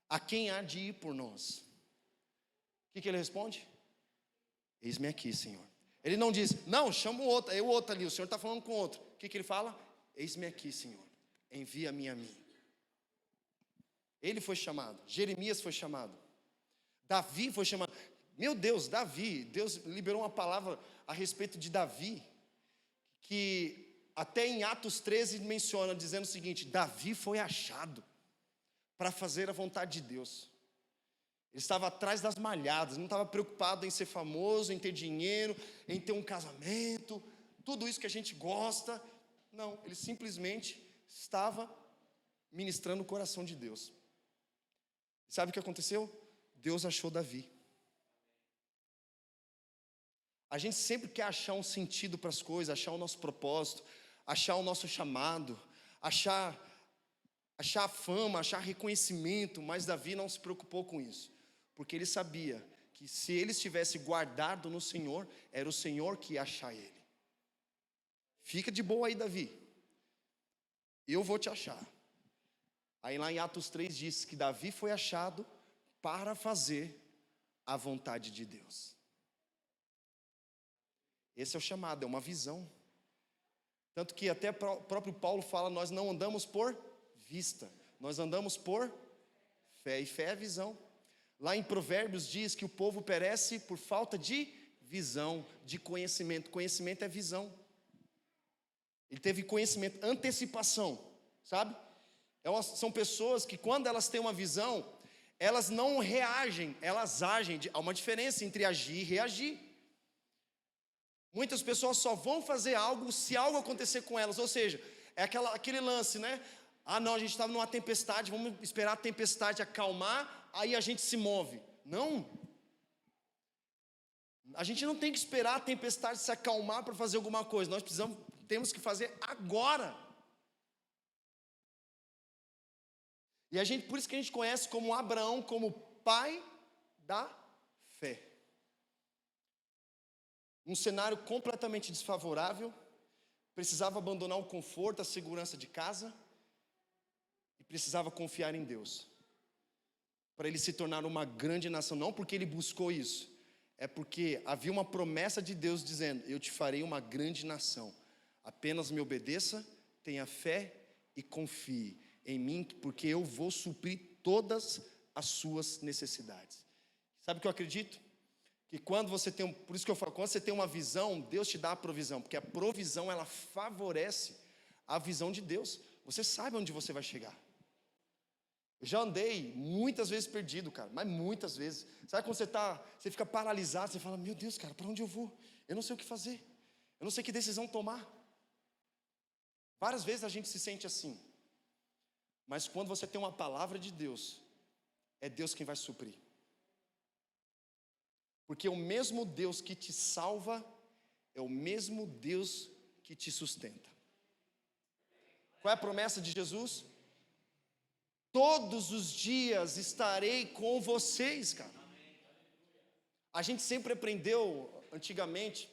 A quem há de ir por nós? O que ele responde? Eis-me aqui, Senhor. Ele não diz, não, chama o outro, é o outro ali, o Senhor está falando com o outro. O que ele fala? Eis-me aqui, Senhor, envia-me a mim. Ele foi chamado, Jeremias foi chamado, Davi foi chamado. Meu Deus, Deus liberou uma palavra a respeito de Davi, que até em Atos 13 menciona, dizendo o seguinte, Davi foi achado para fazer a vontade de Deus. Ele estava atrás das malhadas, não estava preocupado em ser famoso, em ter dinheiro, em ter um casamento, tudo isso que a gente gosta. Não, ele simplesmente estava ministrando o coração de Deus. Sabe o que aconteceu? Deus achou Davi. A gente sempre quer achar um sentido para as coisas, achar o nosso propósito, achar o nosso chamado, achar fama, achar reconhecimento, mas Davi não se preocupou com isso, porque ele sabia que se ele estivesse guardado no Senhor, era o Senhor que ia achar ele. Fica de boa aí, Davi, eu vou te achar. Aí lá em Atos 3 diz que Davi foi achado para fazer a vontade de Deus. Esse é o chamado, é uma visão. Tanto que até o próprio Paulo fala, nós não andamos por vista, nós andamos por fé, e fé é visão. Lá em Provérbios diz que o povo perece por falta de visão, de conhecimento. Conhecimento é visão. Ele teve conhecimento, antecipação, sabe? São pessoas que quando elas têm uma visão, elas não reagem, elas agem. Há uma diferença entre agir e reagir. Muitas pessoas só vão fazer algo se algo acontecer com elas, ou seja, é aquele lance, né? Não, a gente estava numa tempestade, vamos esperar a tempestade acalmar, aí a gente se move. Não. A gente não tem que esperar a tempestade se acalmar para fazer alguma coisa, temos que fazer agora. E por isso que a gente conhece como Abraão, como pai da fé. Um cenário completamente desfavorável, precisava abandonar o conforto, a segurança de casa, e precisava confiar em Deus, para ele se tornar uma grande nação, não porque ele buscou isso, é porque havia uma promessa de Deus dizendo, eu te farei uma grande nação, apenas me obedeça, tenha fé e confie em mim, porque eu vou suprir todas as suas necessidades. Sabe o que eu acredito? Que quando você tem, por isso que eu falo, quando você tem uma visão, Deus te dá a provisão, porque a provisão ela favorece a visão de Deus. Você sabe onde você vai chegar. Eu já andei muitas vezes perdido, cara, mas muitas vezes. Sabe quando você fica paralisado, você fala, meu Deus, cara, para onde eu vou? Eu não sei o que fazer, eu não sei que decisão tomar. Várias vezes a gente se sente assim. Mas quando você tem uma palavra de Deus, é Deus quem vai suprir. Porque o mesmo Deus que te salva é o mesmo Deus que te sustenta. Qual é a promessa de Jesus? Todos os dias estarei com vocês, cara. A gente sempre aprendeu, antigamente,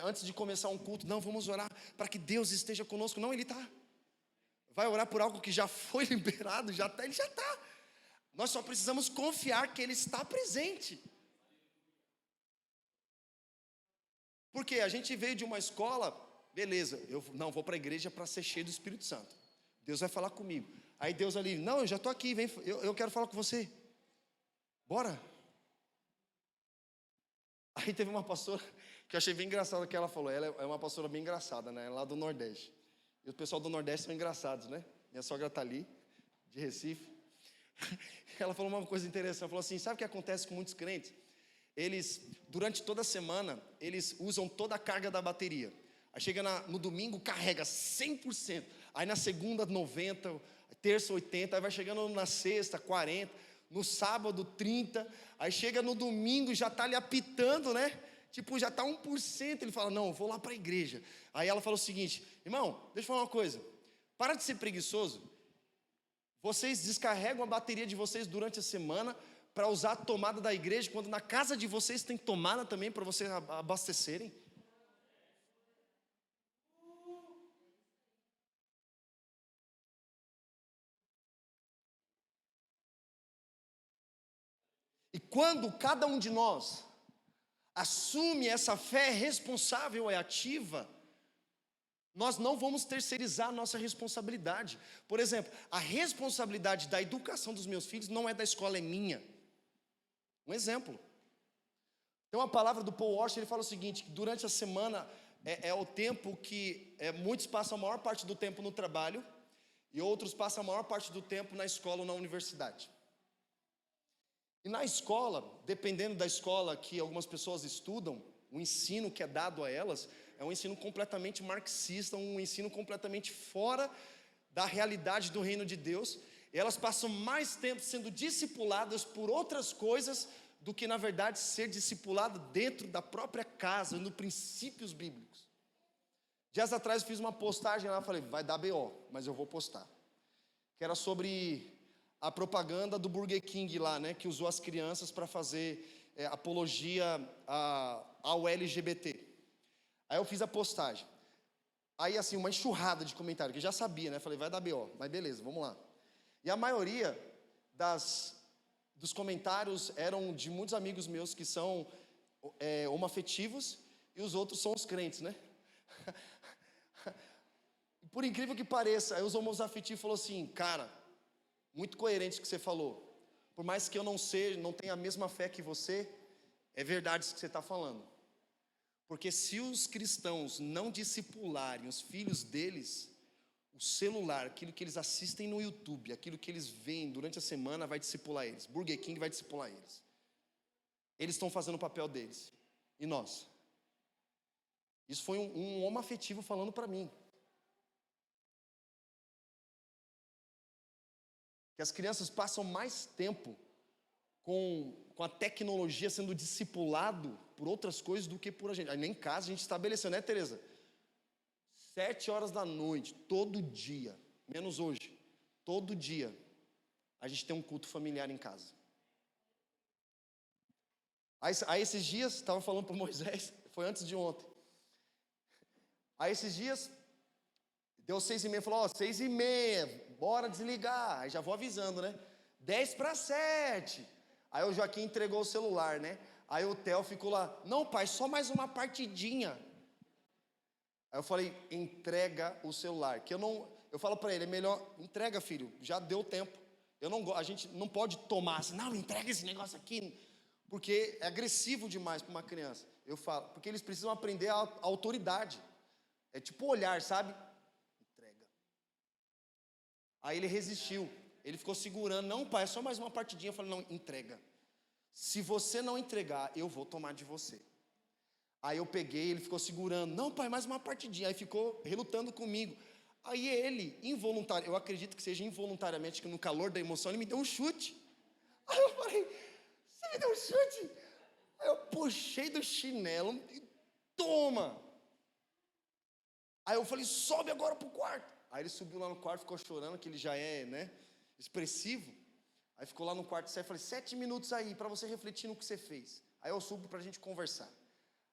antes de começar um culto, não, vamos orar para que Deus esteja conosco. Não, Ele está. Vai orar por algo que já foi liberado, Ele já está. Nós só precisamos confiar que Ele está presente. Porque a gente veio de uma escola, beleza, eu não vou para a igreja para ser cheio do Espírito Santo. Deus vai falar comigo. Aí Deus ali, não, eu já estou aqui, vem, eu quero falar com você. Bora. Aí teve uma pastora que eu achei bem engraçada que ela falou. Ela é uma pastora bem engraçada, né? Lá do Nordeste. E o pessoal do Nordeste são engraçados, né? Minha sogra está ali, de Recife. Ela falou uma coisa interessante. Ela falou assim, sabe o que acontece com muitos crentes? Eles, durante toda a semana, eles usam toda a carga da bateria. Aí chega no domingo, carrega 100%. Aí na segunda, 90%. Terça, 80%. Aí vai chegando na sexta, 40%. No sábado, 30%. Aí chega no domingo, já está ali apitando, né? Tipo, já está 1%. Ele fala, não, vou lá para a igreja. Aí ela fala o seguinte, irmão, deixa eu falar uma coisa. Para de ser preguiçoso. Vocês descarregam a bateria de vocês durante a semana para usar a tomada da igreja, quando na casa de vocês tem tomada também para vocês abastecerem. E quando cada um de nós assume essa fé responsável e ativa, nós não vamos terceirizar a nossa responsabilidade. Por exemplo, a responsabilidade da educação dos meus filhos não é da escola, é minha. Um exemplo. Tem uma palavra do Paul Washer, ele fala o seguinte, que durante a semana é o tempo que muitos passam a maior parte do tempo no trabalho e outros passam a maior parte do tempo na escola ou na universidade. E na escola, dependendo da escola que algumas pessoas estudam, o ensino que é dado a elas é um ensino completamente marxista, um ensino completamente fora da realidade do reino de Deus. E elas passam mais tempo sendo discipuladas por outras coisas do que, na verdade, ser discipulado dentro da própria casa, nos princípios bíblicos. Dias atrás eu fiz uma postagem lá, falei, vai dar BO, mas eu vou postar. Que era sobre a propaganda do Burger King lá, né, que usou as crianças para fazer apologia ao LGBT. Aí eu fiz a postagem. Aí assim, uma enxurrada de comentários, que eu já sabia, né, falei, vai dar BO, mas beleza, vamos lá. E a maioria dos comentários eram de muitos amigos meus que são homoafetivos, e os outros são os crentes, né? Por incrível que pareça, aí os homoafetivos falaram assim, cara, muito coerente o que você falou. Por mais que eu não tenha a mesma fé que você, é verdade isso que você está falando. Porque se os cristãos não discipularem os filhos deles, o celular, aquilo que eles assistem no YouTube, aquilo que eles veem durante a semana vai discipular eles. Burger King vai discipular eles. Eles estão fazendo o papel deles. E nós? Isso foi um homoafetivo falando para mim. Que as crianças passam mais tempo com a tecnologia sendo discipulado por outras coisas do que por a gente. Aí nem em casa a gente estabeleceu, né, Tereza? 7 horas da noite, todo dia, menos hoje, todo dia, a gente tem um culto familiar em casa. Aí esses dias, estava falando para Moisés, foi antes de ontem. Aí esses dias, deu 6h30, falou, 6h30, bora desligar. Aí já vou avisando, né? 6:50. Aí o Joaquim entregou o celular, né? Aí o Theo ficou lá, não pai, só mais uma partidinha. Aí eu falei, entrega o celular. Eu falo para ele, é melhor, entrega filho, já deu tempo. A gente não pode tomar assim, não, entrega esse negócio aqui. Porque é agressivo demais para uma criança. Eu falo, porque eles precisam aprender a autoridade. É tipo olhar, sabe? Entrega. Aí ele resistiu. Ele ficou segurando. Não, pai, é só mais uma partidinha. Eu falei, não, entrega. Se você não entregar, eu vou tomar de você. Aí eu peguei, ele ficou segurando. Não, pai, mais uma partidinha. Aí ficou relutando comigo. Aí ele, involuntário, eu acredito que seja involuntariamente, que no calor da emoção, ele me deu um chute. Aí eu falei, você me deu um chute? Aí eu puxei do chinelo e toma. Aí eu falei, sobe agora pro quarto. Aí ele subiu lá no quarto, ficou chorando, que ele já é, né, expressivo. Aí ficou lá no quarto, e falei, 7 minutos aí, para você refletir no que você fez. Aí eu subo pra gente conversar.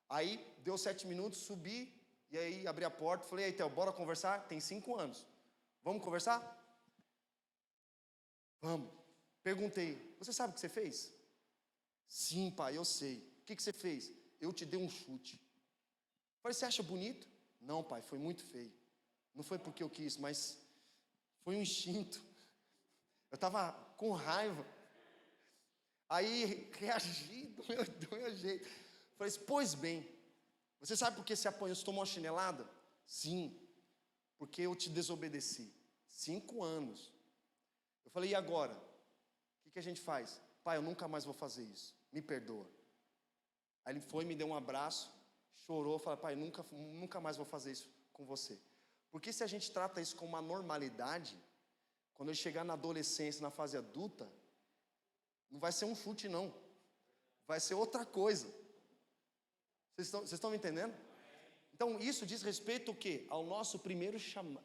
Aí, deu 7 minutos, subi, e aí abri a porta, falei, aí, Theo, bora conversar? Tem 5 anos. Vamos conversar? Vamos. Perguntei, você sabe o que você fez? Sim, pai, eu sei. O que você fez? Eu te dei um chute. Falei, você acha bonito? Não, pai, foi muito feio. Não foi porque eu quis, mas foi um instinto. Eu estava com raiva. Aí reagi do meu jeito. Falei, pois bem, você sabe por que você apanhou, você tomou uma chinelada? Sim, porque eu te desobedeci. 5 anos. Eu falei, e agora? O que a gente faz? Pai, eu nunca mais vou fazer isso. Me perdoa. Aí ele foi, me deu um abraço, chorou, falou, pai, nunca mais vou fazer isso com você. Porque se a gente trata isso como uma normalidade, quando ele chegar na adolescência, na fase adulta, não vai ser um chute não, vai ser outra coisa. Vocês estão me entendendo? Então isso diz respeito o quê? Ao nosso primeiro chamado.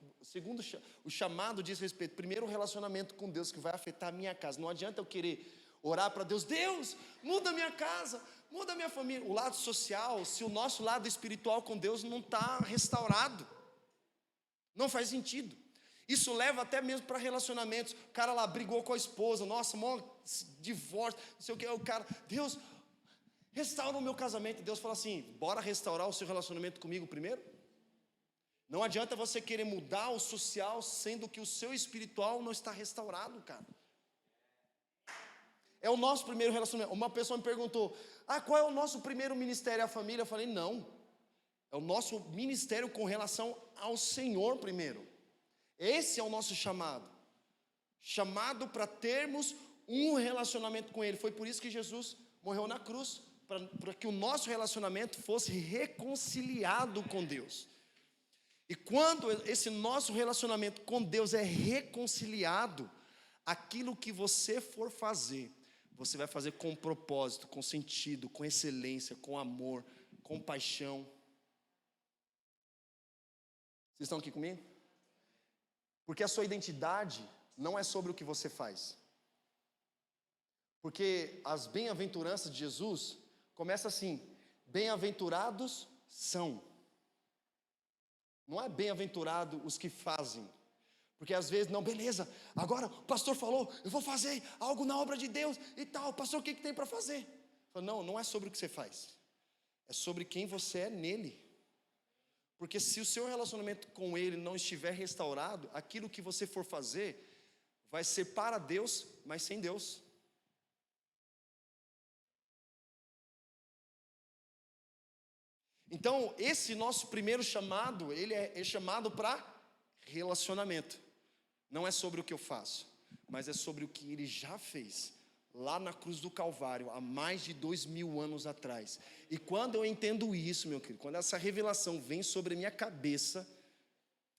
O chamado diz respeito, primeiro, o relacionamento com Deus, que vai afetar a minha casa. Não adianta eu querer orar para Deus, Deus, muda a minha casa, muda a minha família. O lado social, se o nosso lado espiritual com Deus não está restaurado, não faz sentido. Isso leva até mesmo para relacionamentos. O cara lá brigou com a esposa, nossa, maior divórcio, não sei o que, o cara, Deus, restaura o meu casamento. Deus fala assim, bora restaurar o seu relacionamento comigo primeiro? Não adianta você querer mudar o social, sendo que o seu espiritual não está restaurado, cara. É o nosso primeiro relacionamento. Uma pessoa me perguntou, qual é o nosso primeiro ministério? A família? Eu falei, não. É o nosso ministério com relação ao Senhor primeiro. Esse é o nosso chamado. Chamado para termos um relacionamento com Ele. Foi por isso que Jesus morreu na cruz, para que o nosso relacionamento fosse reconciliado com Deus. E quando esse nosso relacionamento com Deus é reconciliado, aquilo que você for fazer, você vai fazer com propósito, com sentido, com excelência, com amor, com paixão. Vocês estão aqui comigo? Porque a sua identidade não é sobre o que você faz. Porque as bem-aventuranças de Jesus começam assim, bem-aventurados são. Não é bem-aventurado os que fazem. Porque às vezes, não, beleza, agora o pastor falou, eu vou fazer algo na obra de Deus e tal. Pastor, o que tem para fazer? Não, não é sobre o que você faz. É sobre quem você é nele. Porque se o seu relacionamento com Ele não estiver restaurado, aquilo que você for fazer vai ser para Deus, mas sem Deus. Então, esse nosso primeiro chamado, ele é chamado para relacionamento. Não é sobre o que eu faço, mas é sobre o que Ele já fez lá na cruz do Calvário, há mais de 2000 anos atrás. E quando eu entendo isso, meu querido, quando essa revelação vem sobre a minha cabeça,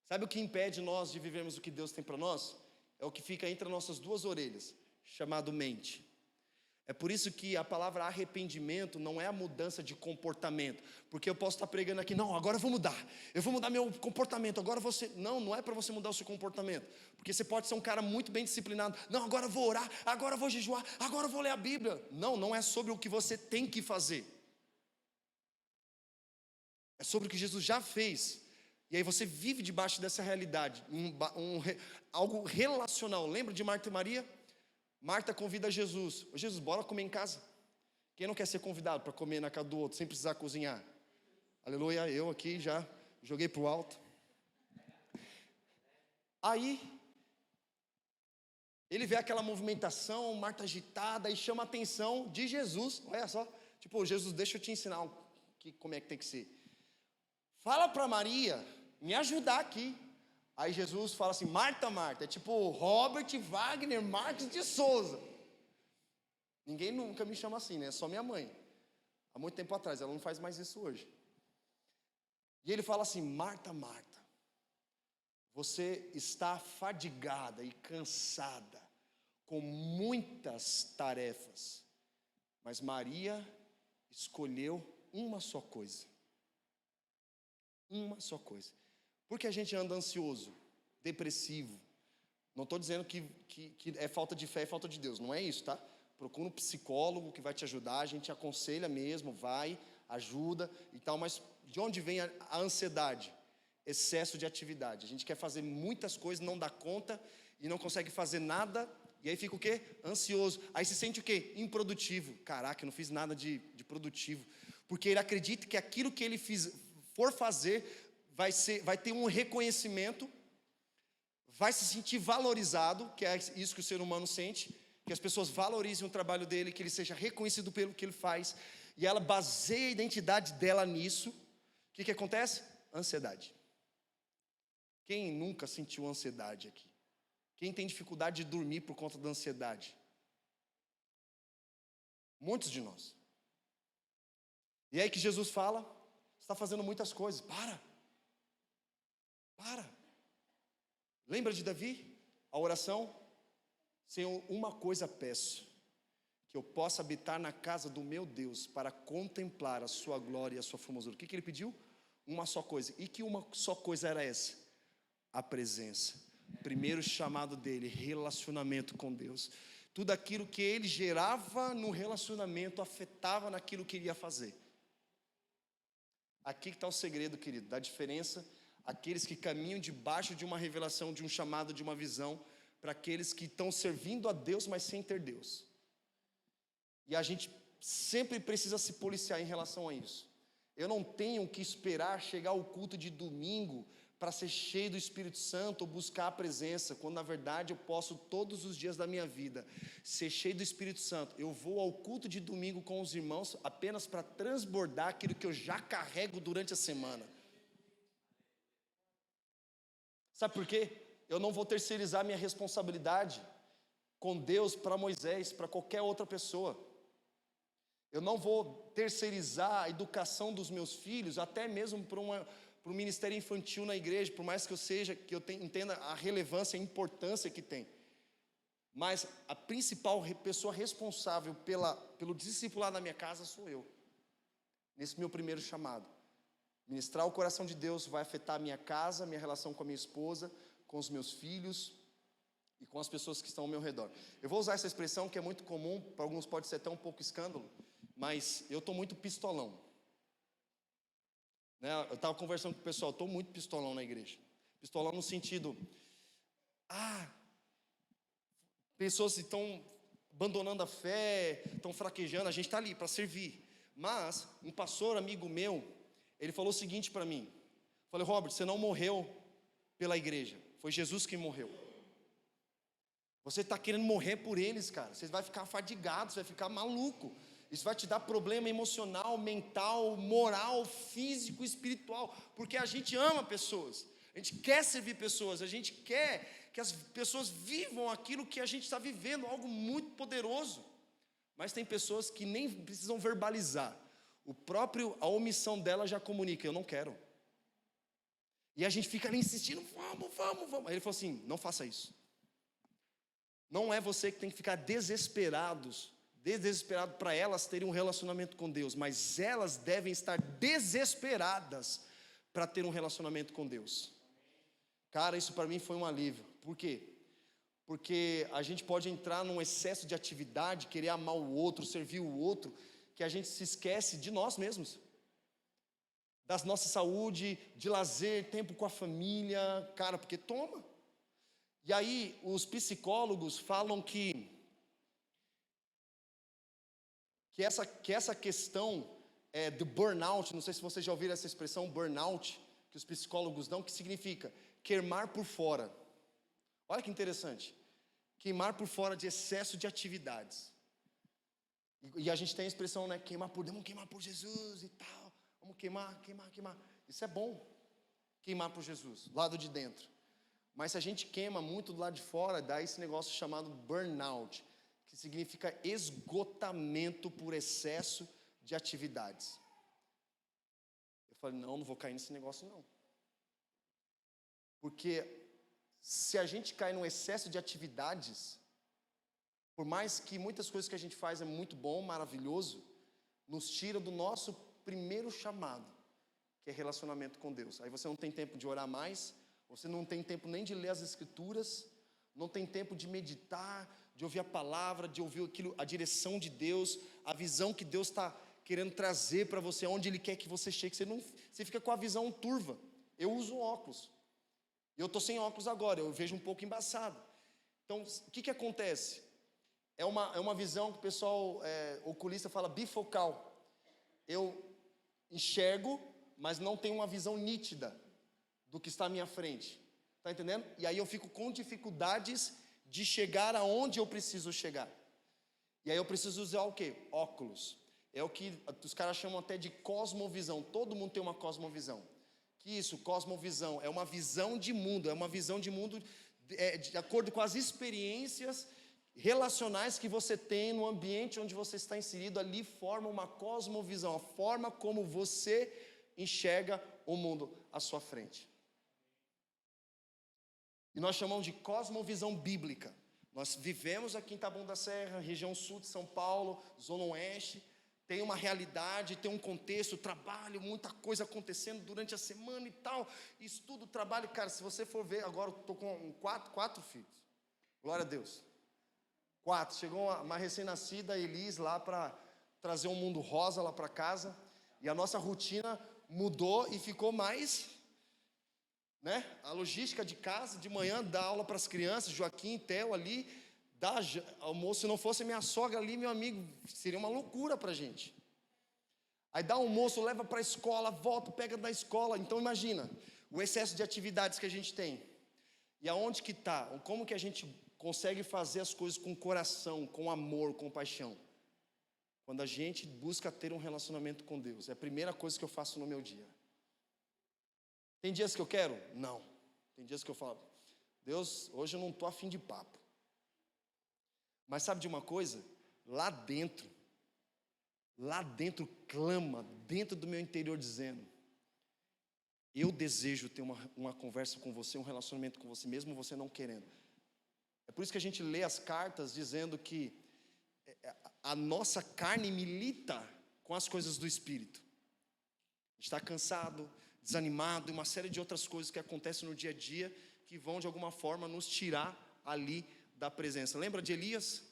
sabe o que impede nós de vivermos o que Deus tem para nós? É o que fica entre as nossas duas orelhas, chamado mente. É por isso que a palavra arrependimento não é a mudança de comportamento, porque eu posso estar pregando aqui, não, agora eu vou mudar meu comportamento, agora você, não é para você mudar o seu comportamento, porque você pode ser um cara muito bem disciplinado, não, agora eu vou orar, agora eu vou jejuar, agora eu vou ler a Bíblia. Não é sobre o que você tem que fazer, é sobre o que Jesus já fez, e aí você vive debaixo dessa realidade, algo relacional. Lembra de Marta e Maria? Marta convida Jesus, Jesus, bora comer em casa. Quem não quer ser convidado para comer na casa do outro, sem precisar cozinhar? Aleluia, eu aqui já joguei para o alto. Aí, ele vê aquela movimentação, Marta agitada, e chama a atenção de Jesus. Olha só, tipo, Jesus, deixa eu te ensinar como é que tem que ser. Fala para Maria me ajudar aqui. Aí Jesus fala assim, Marta, Marta, é tipo Robert Wagner Marques de Souza. Ninguém nunca me chama assim, né? É só minha mãe. Há muito tempo atrás, ela não faz mais isso hoje. E ele fala assim, Marta, Marta, você está fadigada e cansada com muitas tarefas, mas Maria escolheu uma só coisa. Uma só coisa. Por que a gente anda ansioso, depressivo? Não estou dizendo que é falta de fé e falta de Deus, não é isso, tá? Procura um psicólogo que vai te ajudar, a gente aconselha mesmo, vai, ajuda e tal, mas de onde vem a ansiedade? Excesso de atividade. A gente quer fazer muitas coisas, não dá conta e não consegue fazer nada, e aí fica o quê? Ansioso. Aí se sente o quê? Improdutivo. Caraca, eu não fiz nada de produtivo. Porque ele acredita que aquilo que ele for fazer vai ter um reconhecimento, vai se sentir valorizado, que é isso que o ser humano sente, que as pessoas valorizem o trabalho dele, que ele seja reconhecido pelo que ele faz, e ela baseia a identidade dela nisso. O que acontece? Ansiedade. Quem nunca sentiu ansiedade aqui? Quem tem dificuldade de dormir por conta da ansiedade? Muitos de nós. E aí que Jesus fala, você está fazendo muitas coisas, para. Lembra de Davi? A oração? Senhor, uma coisa peço, que eu possa habitar na casa do meu Deus, para contemplar a sua glória e a sua formosura. O que ele pediu? Uma só coisa. E que uma só coisa era essa? A presença. Primeiro chamado dele, relacionamento com Deus. Tudo aquilo que ele gerava no relacionamento afetava naquilo que ele ia fazer. Aqui que está o segredo, querido, da diferença. Aqueles que caminham debaixo de uma revelação, de um chamado, de uma visão, para aqueles que estão servindo a Deus, mas sem ter Deus. E a gente sempre precisa se policiar em relação a isso. Eu não tenho que esperar chegar ao culto de domingo para ser cheio do Espírito Santo ou buscar a presença, quando na verdade eu posso todos os dias da minha vida ser cheio do Espírito Santo. Eu vou ao culto de domingo com os irmãos apenas para transbordar aquilo que eu já carrego durante a semana. Sabe por quê? Eu não vou terceirizar minha responsabilidade com Deus para Moisés, para qualquer outra pessoa. Eu não vou terceirizar a educação dos meus filhos, até mesmo para o ministério infantil na igreja, por mais que eu entenda a relevância e a importância que tem. Mas a principal pessoa responsável pelo discipulado da minha casa sou eu. Nesse meu primeiro chamado. Ministrar o coração de Deus vai afetar a minha casa, minha relação com a minha esposa, com os meus filhos e com as pessoas que estão ao meu redor. Eu vou usar essa expressão que é muito comum, para alguns pode ser até um pouco escândalo, mas eu estou muito pistolão. Eu estava conversando com o pessoal, estou muito pistolão na igreja. Pistolão no sentido, pessoas estão abandonando a fé, estão fraquejando, a gente está ali para servir. Mas um pastor amigo meu, ele falou o seguinte para mim, falei, Robert, você não morreu pela igreja, foi Jesus que morreu. Você está querendo morrer por eles, cara, você vai ficar fadigado, você vai ficar maluco. Isso vai te dar problema emocional, mental, moral, físico, espiritual, porque a gente ama pessoas, a gente quer servir pessoas, a gente quer que as pessoas vivam aquilo que a gente está vivendo, algo muito poderoso. Mas tem pessoas que nem precisam verbalizar, a omissão dela já comunica, eu não quero. E a gente fica ali insistindo, vamos. Aí ele falou assim, não faça isso. Não é você que tem que ficar desesperado para elas terem um relacionamento com Deus, mas elas devem estar desesperadas para ter um relacionamento com Deus. Cara, isso para mim foi um alívio. Por quê? Porque a gente pode entrar num excesso de atividade, querer amar o outro, servir o outro, que a gente se esquece de nós mesmos, da nossa saúde, de lazer, tempo com a família, cara, porque toma. E aí os psicólogos falam que essa questão do burnout, não sei se vocês já ouviram essa expressão burnout, que os psicólogos dão, que significa queimar por fora. Olha que interessante, queimar por fora de excesso de atividades. E a gente tem a expressão, vamos queimar por Jesus e tal, vamos queimar. Isso é bom, queimar por Jesus, lado de dentro. Mas se a gente queima muito do lado de fora, dá esse negócio chamado burnout, que significa esgotamento por excesso de atividades. Eu falei, não vou cair nesse negócio não. Porque se a gente cai num excesso de atividades, por mais que muitas coisas que a gente faz é muito bom, maravilhoso, nos tira do nosso primeiro chamado, que é relacionamento com Deus. Aí você não tem tempo de orar mais, você não tem tempo nem de ler as Escrituras, não tem tempo de meditar, de ouvir a palavra, de ouvir aquilo, a direção de Deus, a visão que Deus está querendo trazer para você, onde Ele quer que você chegue. Você fica com a visão turva. Eu uso óculos. Eu estou sem óculos agora, eu vejo um pouco embaçado. Então, o que acontece? É uma visão que o pessoal oculista fala bifocal. Eu enxergo, mas não tenho uma visão nítida do que está à minha frente. Está entendendo? E aí eu fico com dificuldades de chegar aonde eu preciso chegar. E aí eu preciso usar o quê? Óculos. É o que os caras chamam até de cosmovisão. Todo mundo tem uma cosmovisão. Que isso, cosmovisão, é uma visão de mundo. É uma visão de mundo de acordo com as experiências relacionais que você tem no ambiente onde você está inserido. Ali forma uma cosmovisão. A forma como você enxerga o mundo à sua frente. E nós chamamos de cosmovisão bíblica. Nós vivemos aqui em Taboão da Serra, região sul de São Paulo, zona oeste. Tem uma realidade, tem um contexto, trabalho, muita coisa acontecendo durante a semana e tal. Estudo, trabalho. Cara, se você for ver, agora eu estou com quatro filhos. Glória a Deus. 4. Chegou uma recém-nascida, Elis, lá para trazer um mundo rosa lá para casa. E a nossa rotina mudou e ficou mais... né? A logística de casa, de manhã, dá aula para as crianças, Joaquim, Theo ali, dá almoço. Se não fosse minha sogra ali, meu amigo, seria uma loucura para a gente. Aí dá almoço, leva para a escola, volta, pega da escola. Então imagina, o excesso de atividades que a gente tem. E aonde que está? Como que a gente consegue fazer as coisas com coração, com amor, com paixão? Quando a gente busca ter um relacionamento com Deus. É a primeira coisa que eu faço no meu dia. Tem dias que eu quero? Não. Tem dias que eu falo, Deus, hoje eu não estou afim de papo. Mas sabe de uma coisa? Lá dentro clama, dentro do meu interior dizendo, eu desejo ter uma conversa com você, um relacionamento com você, mesmo você não querendo. É por isso que a gente lê as cartas dizendo que a nossa carne milita com as coisas do Espírito. A gente está cansado, desanimado, e uma série de outras coisas que acontecem no dia a dia, que vão de alguma forma nos tirar ali da presença. Lembra de Elias?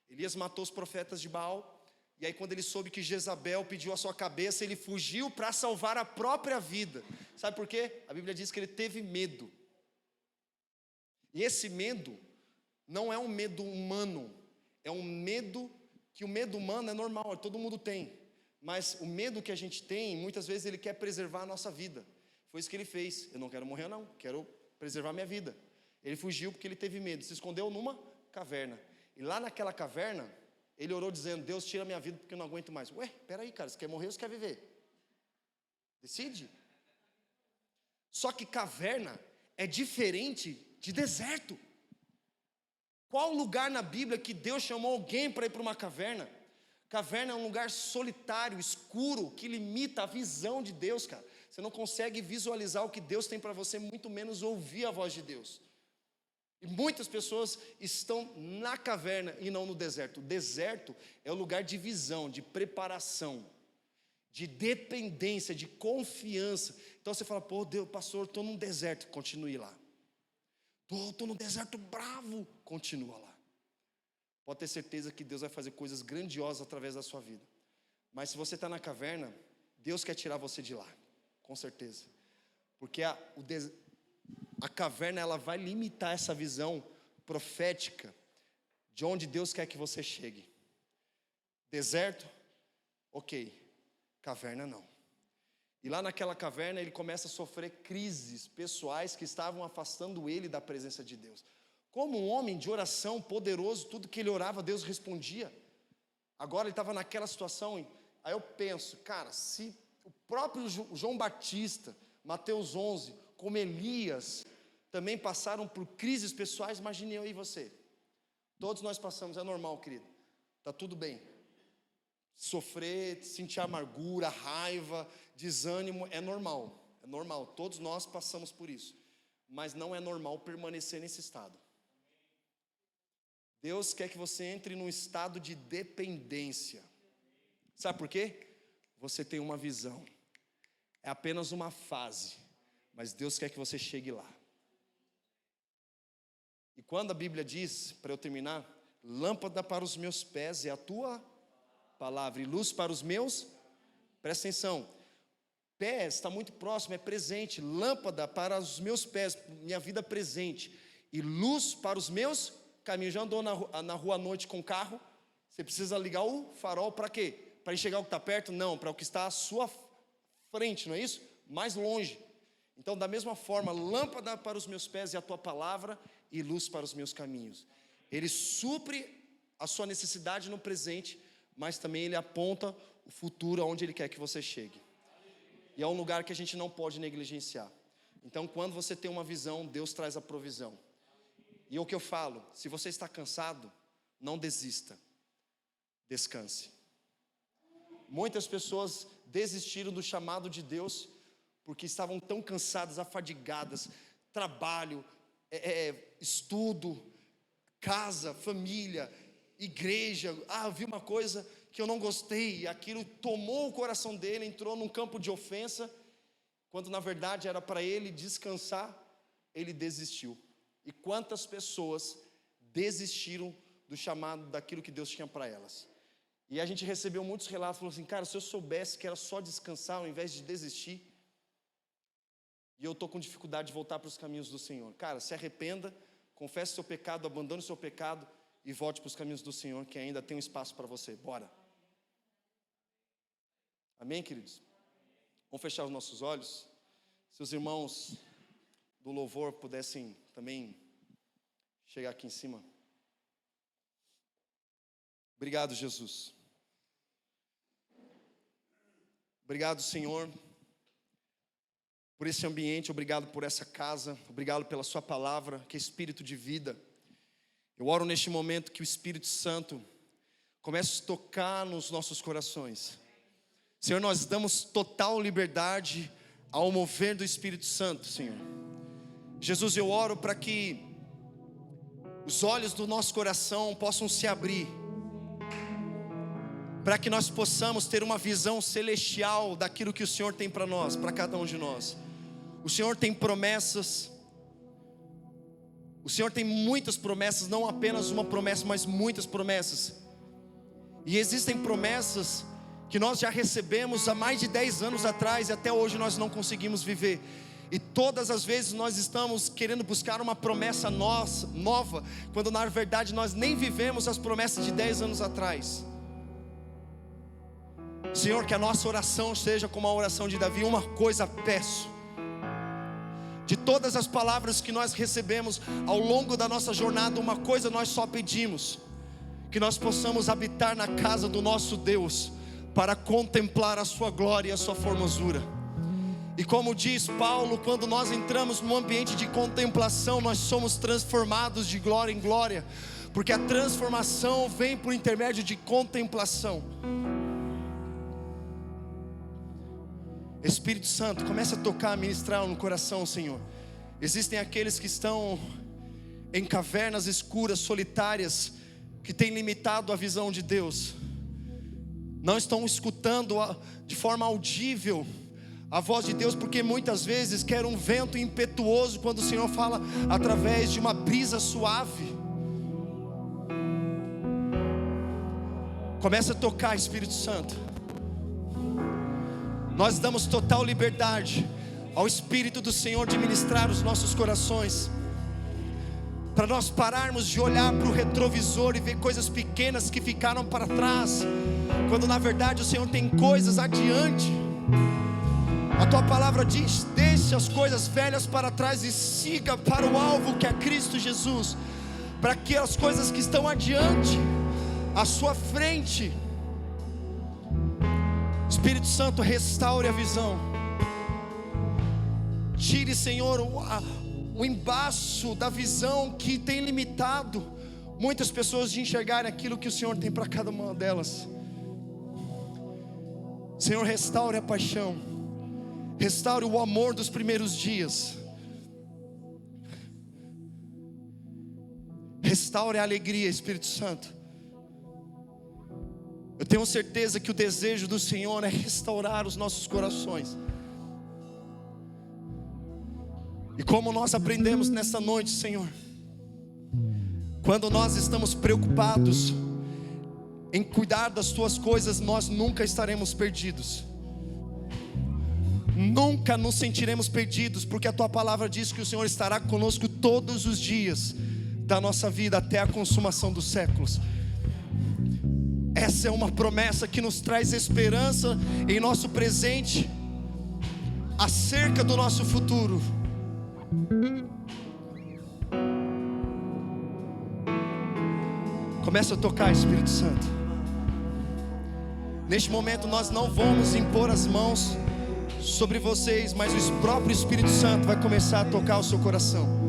Elias matou os profetas de Baal, e aí quando ele soube que Jezabel pediu a sua cabeça, ele fugiu para salvar a própria vida. Sabe por quê? A Bíblia diz que ele teve medo. E esse medo não é um medo humano, é um medo que o medo humano é normal, todo mundo tem. Mas o medo que a gente tem, muitas vezes ele quer preservar a nossa vida. Foi isso que ele fez. Eu não quero morrer não, quero preservar minha vida. Ele fugiu porque ele teve medo, se escondeu numa caverna. E lá naquela caverna, ele orou dizendo, Deus, tira minha vida porque eu não aguento mais. Ué, peraí, cara, você quer morrer ou você quer viver? Decide. Só que caverna é diferente de deserto. Qual lugar na Bíblia que Deus chamou alguém para ir para uma caverna? Caverna é um lugar solitário, escuro, que limita a visão de Deus, cara. Você não consegue visualizar o que Deus tem para você, muito menos ouvir a voz de Deus. E muitas pessoas estão na caverna e não no deserto. O deserto é o lugar de visão, de preparação, de dependência, de confiança. Então você fala, pô, Deus, pastor, estou num deserto. Continue lá. Estou num deserto bravo. Continua lá. Pode ter certeza que Deus vai fazer coisas grandiosas através da sua vida. Mas se você está na caverna, Deus quer tirar você de lá, com certeza. Porque a caverna, ela vai limitar essa visão profética de onde Deus quer que você chegue. Deserto? Ok. Caverna não. E lá naquela caverna ele começa a sofrer crises pessoais que estavam afastando ele da presença de Deus. Como um homem de oração poderoso, tudo que ele orava, Deus respondia. Agora ele estava naquela situação, aí eu penso, cara, se o próprio João Batista, Mateus 11, como Elias, também passaram por crises pessoais, imagine eu e você. Todos nós passamos, é normal, querido, está tudo bem. Sofrer, sentir amargura, raiva, desânimo, é normal, todos nós passamos por isso. mas não é normal permanecer nesse estado. Deus quer que você entre num estado de dependência. Sabe por quê? Você tem uma visão. É apenas uma fase, mas Deus quer que você chegue lá. E quando a Bíblia diz, para eu terminar, lâmpada para os meus pés é a tua palavra e luz para os meus, presta atenção, pés está muito próximo, é presente, lâmpada para os meus pés, minha vida presente, e luz para os meus caminhos. Já andou na rua à noite com carro? Você precisa ligar o farol para quê? Para enxergar o que está perto? Não, para o que está à sua frente, não é isso? Mais longe. Então, da mesma forma, lâmpada para os meus pés é a tua palavra e luz para os meus caminhos. Ele supre a sua necessidade no presente, mas também ele aponta o futuro aonde ele quer que você chegue. E é um lugar que a gente não pode negligenciar. Então, quando você tem uma visão, Deus traz a provisão. E é o que eu falo, se você está cansado, não desista, descanse. Muitas pessoas desistiram do chamado de Deus, porque estavam tão cansadas, afadigadas, trabalho, estudo, casa, família, igreja. Vi uma coisa que eu não gostei, e aquilo tomou o coração dele, entrou num campo de ofensa, quando na verdade era para ele descansar, ele desistiu. E quantas pessoas desistiram do chamado, daquilo que Deus tinha para elas. E a gente recebeu muitos relatos, falou assim, cara, se eu soubesse que era só descansar ao invés de desistir, e eu estou com dificuldade de voltar para os caminhos do Senhor. Cara, se arrependa, confesse o seu pecado, abandone o seu pecado e volte para os caminhos do Senhor, que ainda tem um espaço para você. Bora. Amém, queridos? Vamos fechar os nossos olhos. Se os irmãos do louvor pudessem também chegar aqui em cima. Obrigado, Jesus. Obrigado, Senhor, por esse ambiente, obrigado por essa casa, obrigado pela sua palavra, que é espírito de vida. Eu oro neste momento que o Espírito Santo comece a tocar nos nossos corações. Senhor, nós damos total liberdade ao mover do Espírito Santo, Senhor. Jesus, eu oro para que os olhos do nosso coração possam se abrir, para que nós possamos ter uma visão celestial daquilo que o Senhor tem para nós, para cada um de nós. O Senhor tem promessas, o Senhor tem muitas promessas, não apenas uma promessa, mas muitas promessas. E existem promessas que nós já recebemos há mais de 10 anos atrás e até hoje nós não conseguimos viver. E todas as vezes nós estamos querendo buscar uma promessa nova, quando na verdade nós nem vivemos as promessas de 10 anos atrás. Senhor, que a nossa oração seja como a oração de Davi. Uma coisa peço, de todas as palavras que nós recebemos ao longo da nossa jornada, uma coisa nós só pedimos: que nós possamos habitar na casa do nosso Deus, para contemplar a sua glória e a sua formosura. E como diz Paulo, quando nós entramos num ambiente de contemplação, nós somos transformados de glória em glória, porque a transformação vem por intermédio de contemplação. Espírito Santo, começa a tocar, ministrar no coração, Senhor. Existem aqueles que estão em cavernas escuras, solitárias, que têm limitado a visão de Deus, não estão escutando de forma audível a voz de Deus, porque muitas vezes quer um vento impetuoso, quando o Senhor fala através de uma brisa suave. Começa a tocar, Espírito Santo. Nós damos total liberdade ao Espírito do Senhor de ministrar os nossos corações, para nós pararmos de olhar para o retrovisor e ver coisas pequenas que ficaram para trás, quando na verdade o Senhor tem coisas adiante. A tua palavra diz: deixe as coisas velhas para trás e siga para o alvo, que é Cristo Jesus, para que as coisas que estão adiante, à sua frente, Espírito Santo, restaure a visão. Tire, Senhor, o embaço da visão que tem limitado muitas pessoas de enxergarem aquilo que o Senhor tem para cada uma delas. Senhor, restaure a paixão, restaure o amor dos primeiros dias. Restaure a alegria, Espírito Santo. Eu tenho certeza que o desejo do Senhor é restaurar os nossos corações. E como nós aprendemos nessa noite, Senhor, quando nós estamos preocupados em cuidar das tuas coisas, nós nunca estaremos perdidos. Nunca nos sentiremos perdidos, porque a tua palavra diz que o Senhor estará conosco todos os dias da nossa vida até a consumação dos séculos. Essa é uma promessa que nos traz esperança em nosso presente, acerca do nosso futuro. Começa a tocar, Espírito Santo. Neste momento nós não vamos impor as mãos sobre vocês, mas o próprio Espírito Santo vai começar a tocar o seu coração.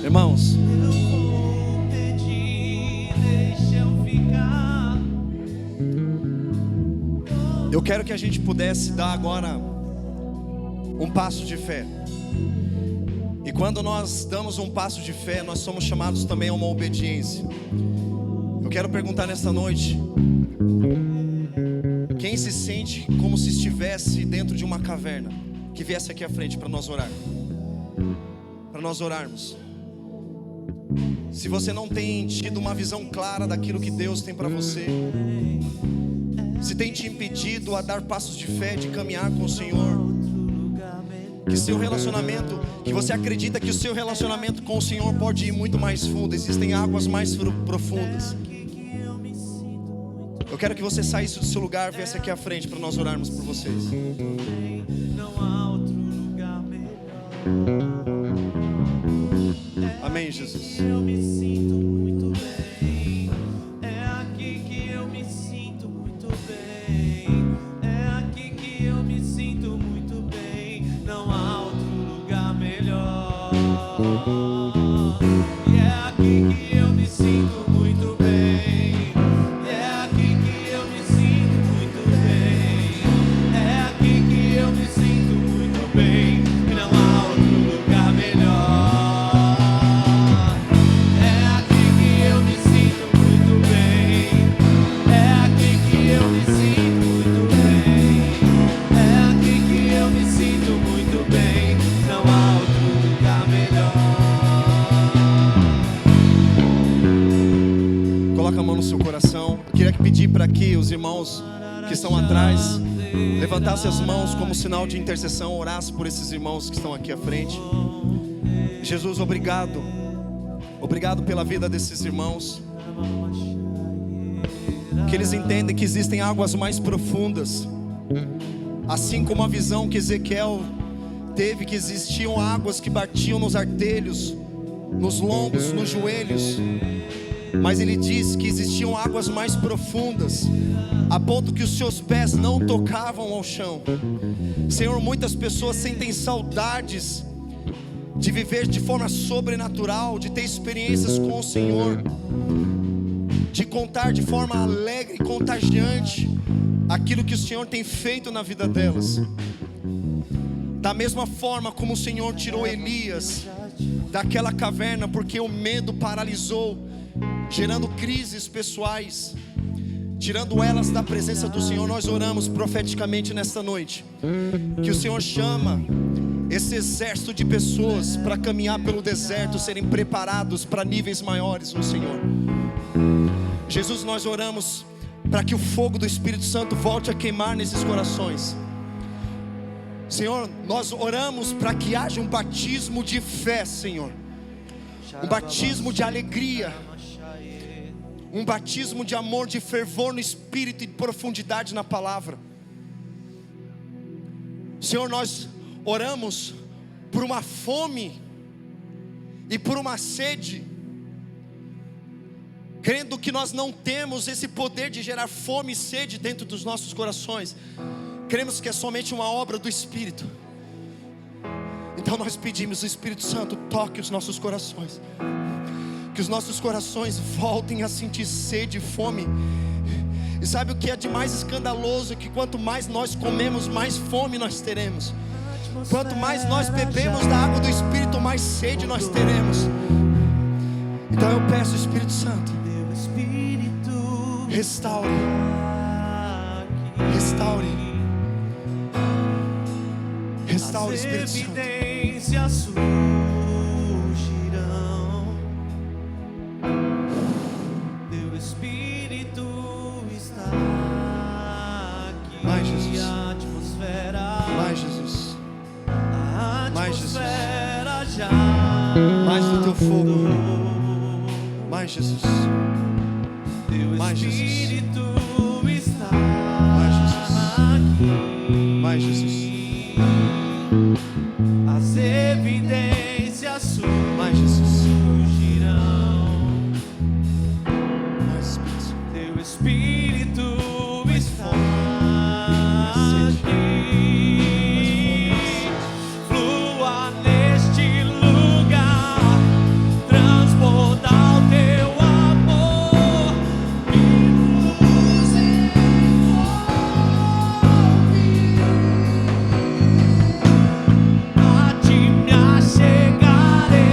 Irmãos, eu quero que a gente pudesse dar agora um passo de fé. E quando nós damos um passo de fé, nós somos chamados também a uma obediência. Eu quero perguntar nesta noite: quem se sente como se estivesse dentro de uma caverna, que viesse aqui à frente para nós orar, para nós orarmos. Se você não tem tido uma visão clara daquilo que Deus tem para você, se tem te impedido a dar passos de fé, de caminhar com o Senhor, que seu relacionamento, que você acredita que o seu relacionamento com o Senhor pode ir muito mais fundo, existem águas mais profundas. Eu quero que você saísse do seu lugar, viesse aqui à frente para nós orarmos por vocês. Amém, Jesus. Eu me sinto muito bem. É aqui que eu me sinto muito bem. É aqui que eu me sinto muito bem. Não há outro lugar melhor. E é aqui que eu me sinto muito bem. É aqui que eu me sinto muito bem. É aqui que eu me sinto muito bem. E não há outro lugar melhor. Eu queria pedir para que os irmãos que estão atrás levantassem as mãos como sinal de intercessão, orassem por esses irmãos que estão aqui à frente. Jesus, obrigado. Obrigado pela vida desses irmãos. Que eles entendem que existem águas mais profundas. Assim como a visão que Ezequiel teve, que existiam águas que batiam nos artelhos, nos lombos, nos joelhos. Mas ele diz que existiam águas mais profundas, a ponto que os seus pés não tocavam ao chão. Senhor, muitas pessoas sentem saudades de viver de forma sobrenatural, de ter experiências com o Senhor, de contar de forma alegre e contagiante aquilo que o Senhor tem feito na vida delas. Da mesma forma como o Senhor tirou Elias daquela caverna, porque o medo paralisou, gerando crises pessoais, tirando elas da presença do Senhor, nós oramos profeticamente nesta noite, que o Senhor chama esse exército de pessoas para caminhar pelo deserto, serem preparados para níveis maiores no Senhor. Jesus, nós oramos para que o fogo do Espírito Santo volte a queimar nesses corações. Senhor, nós oramos para que haja um batismo de fé, Senhor, um batismo de alegria, um batismo de amor, de fervor no Espírito e de profundidade na palavra. Senhor, nós oramos por uma fome e por uma sede, crendo que nós não temos esse poder de gerar fome e sede dentro dos nossos corações. Cremos que é somente uma obra do Espírito. Então nós pedimos, o Espírito Santo toque os nossos corações, que os nossos corações voltem a sentir sede e fome. E sabe o que é de mais escandaloso? Que quanto mais nós comemos, mais fome nós teremos. Quanto mais nós bebemos da água do Espírito, mais sede nós teremos. Então eu peço, Espírito Santo, restaure, restaure, restaure, Espírito Santo. As evidências surgirão, teu Espírito está aqui. Vai, Jesus. A atmosfera, Vai, Jesus. a Mais, Jesus. atmosfera já Mais do teu fogo. mudou. Mais, Jesus. Teu Mais, Jesus. Espírito está Mais, Jesus. aqui. Mais, Jesus. As evidências Mais, Jesus. surgirão, Mais, Espírito Santo. teu Espírito está sede. aqui. Flua neste lugar, transbordar o teu amor e nos envolve. A ti me achegarei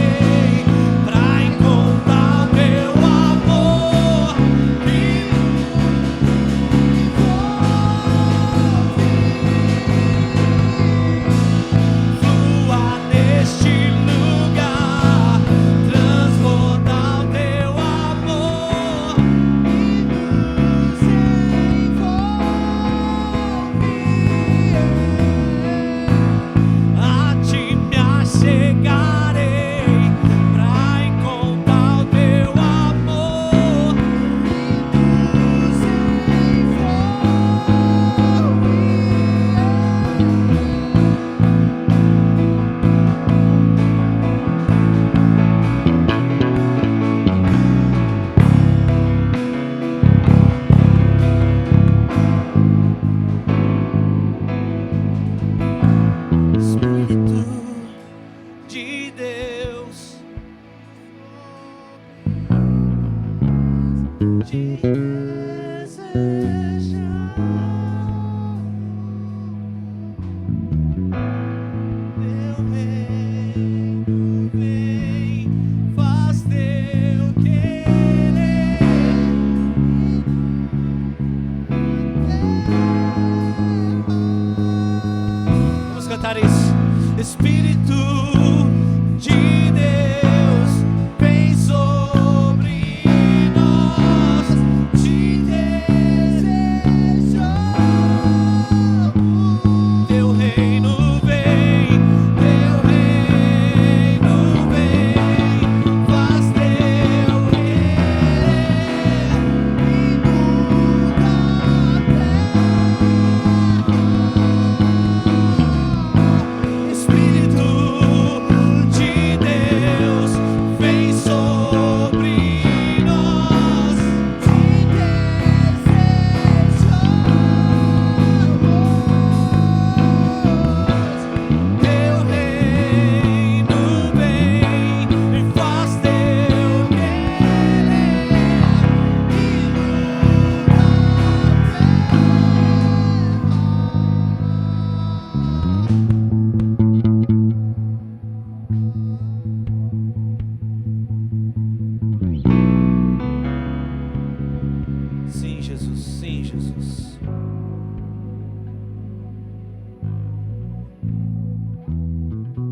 pra encontrar o teu amor e flua neste lugar, transbordar o teu amor e nos envolve. A ti me achegarei pra encontrar o teu amor e nos Espírito de Deus, te deseja. Teu reino vem, faz teu querer. Vamos cantar isso. Espírito de Deus, vem sobre nós, te desejamos. Teu reino vem, faz teu querer e muda a terra. Espírito de Deus.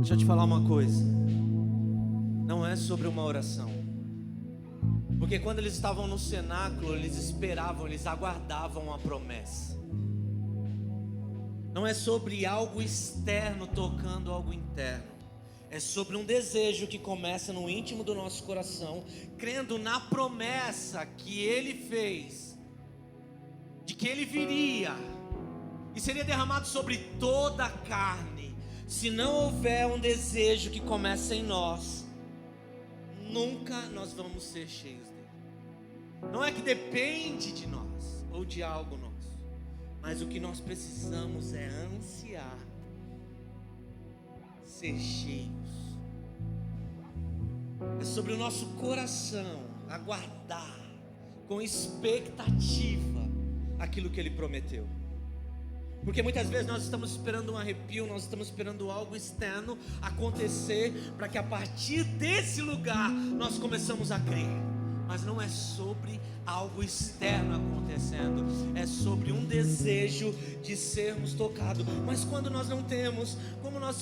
Deixa eu te falar uma coisa. Não é sobre uma oração. Porque quando eles estavam no cenáculo, eles esperavam, eles aguardavam a promessa. Não é sobre algo externo tocando algo interno. É sobre um desejo que começa no íntimo do nosso coração, crendo na promessa que Ele fez, de que Ele viria e seria derramado sobre toda a carne. Se não houver um desejo que começa em nós, nunca nós vamos ser cheios dele. Não é que depende de nós ou de algo nosso, mas o que nós precisamos é ansiar ser cheios. É sobre o nosso coração aguardar com expectativa aquilo que Ele prometeu. Porque muitas vezes nós estamos esperando um arrepio, nós estamos esperando algo externo acontecer, para que a partir desse lugar nós começamos a crer. Mas não é sobre algo externo acontecendo, é sobre um desejo de sermos tocados. Mas quando nós não temos,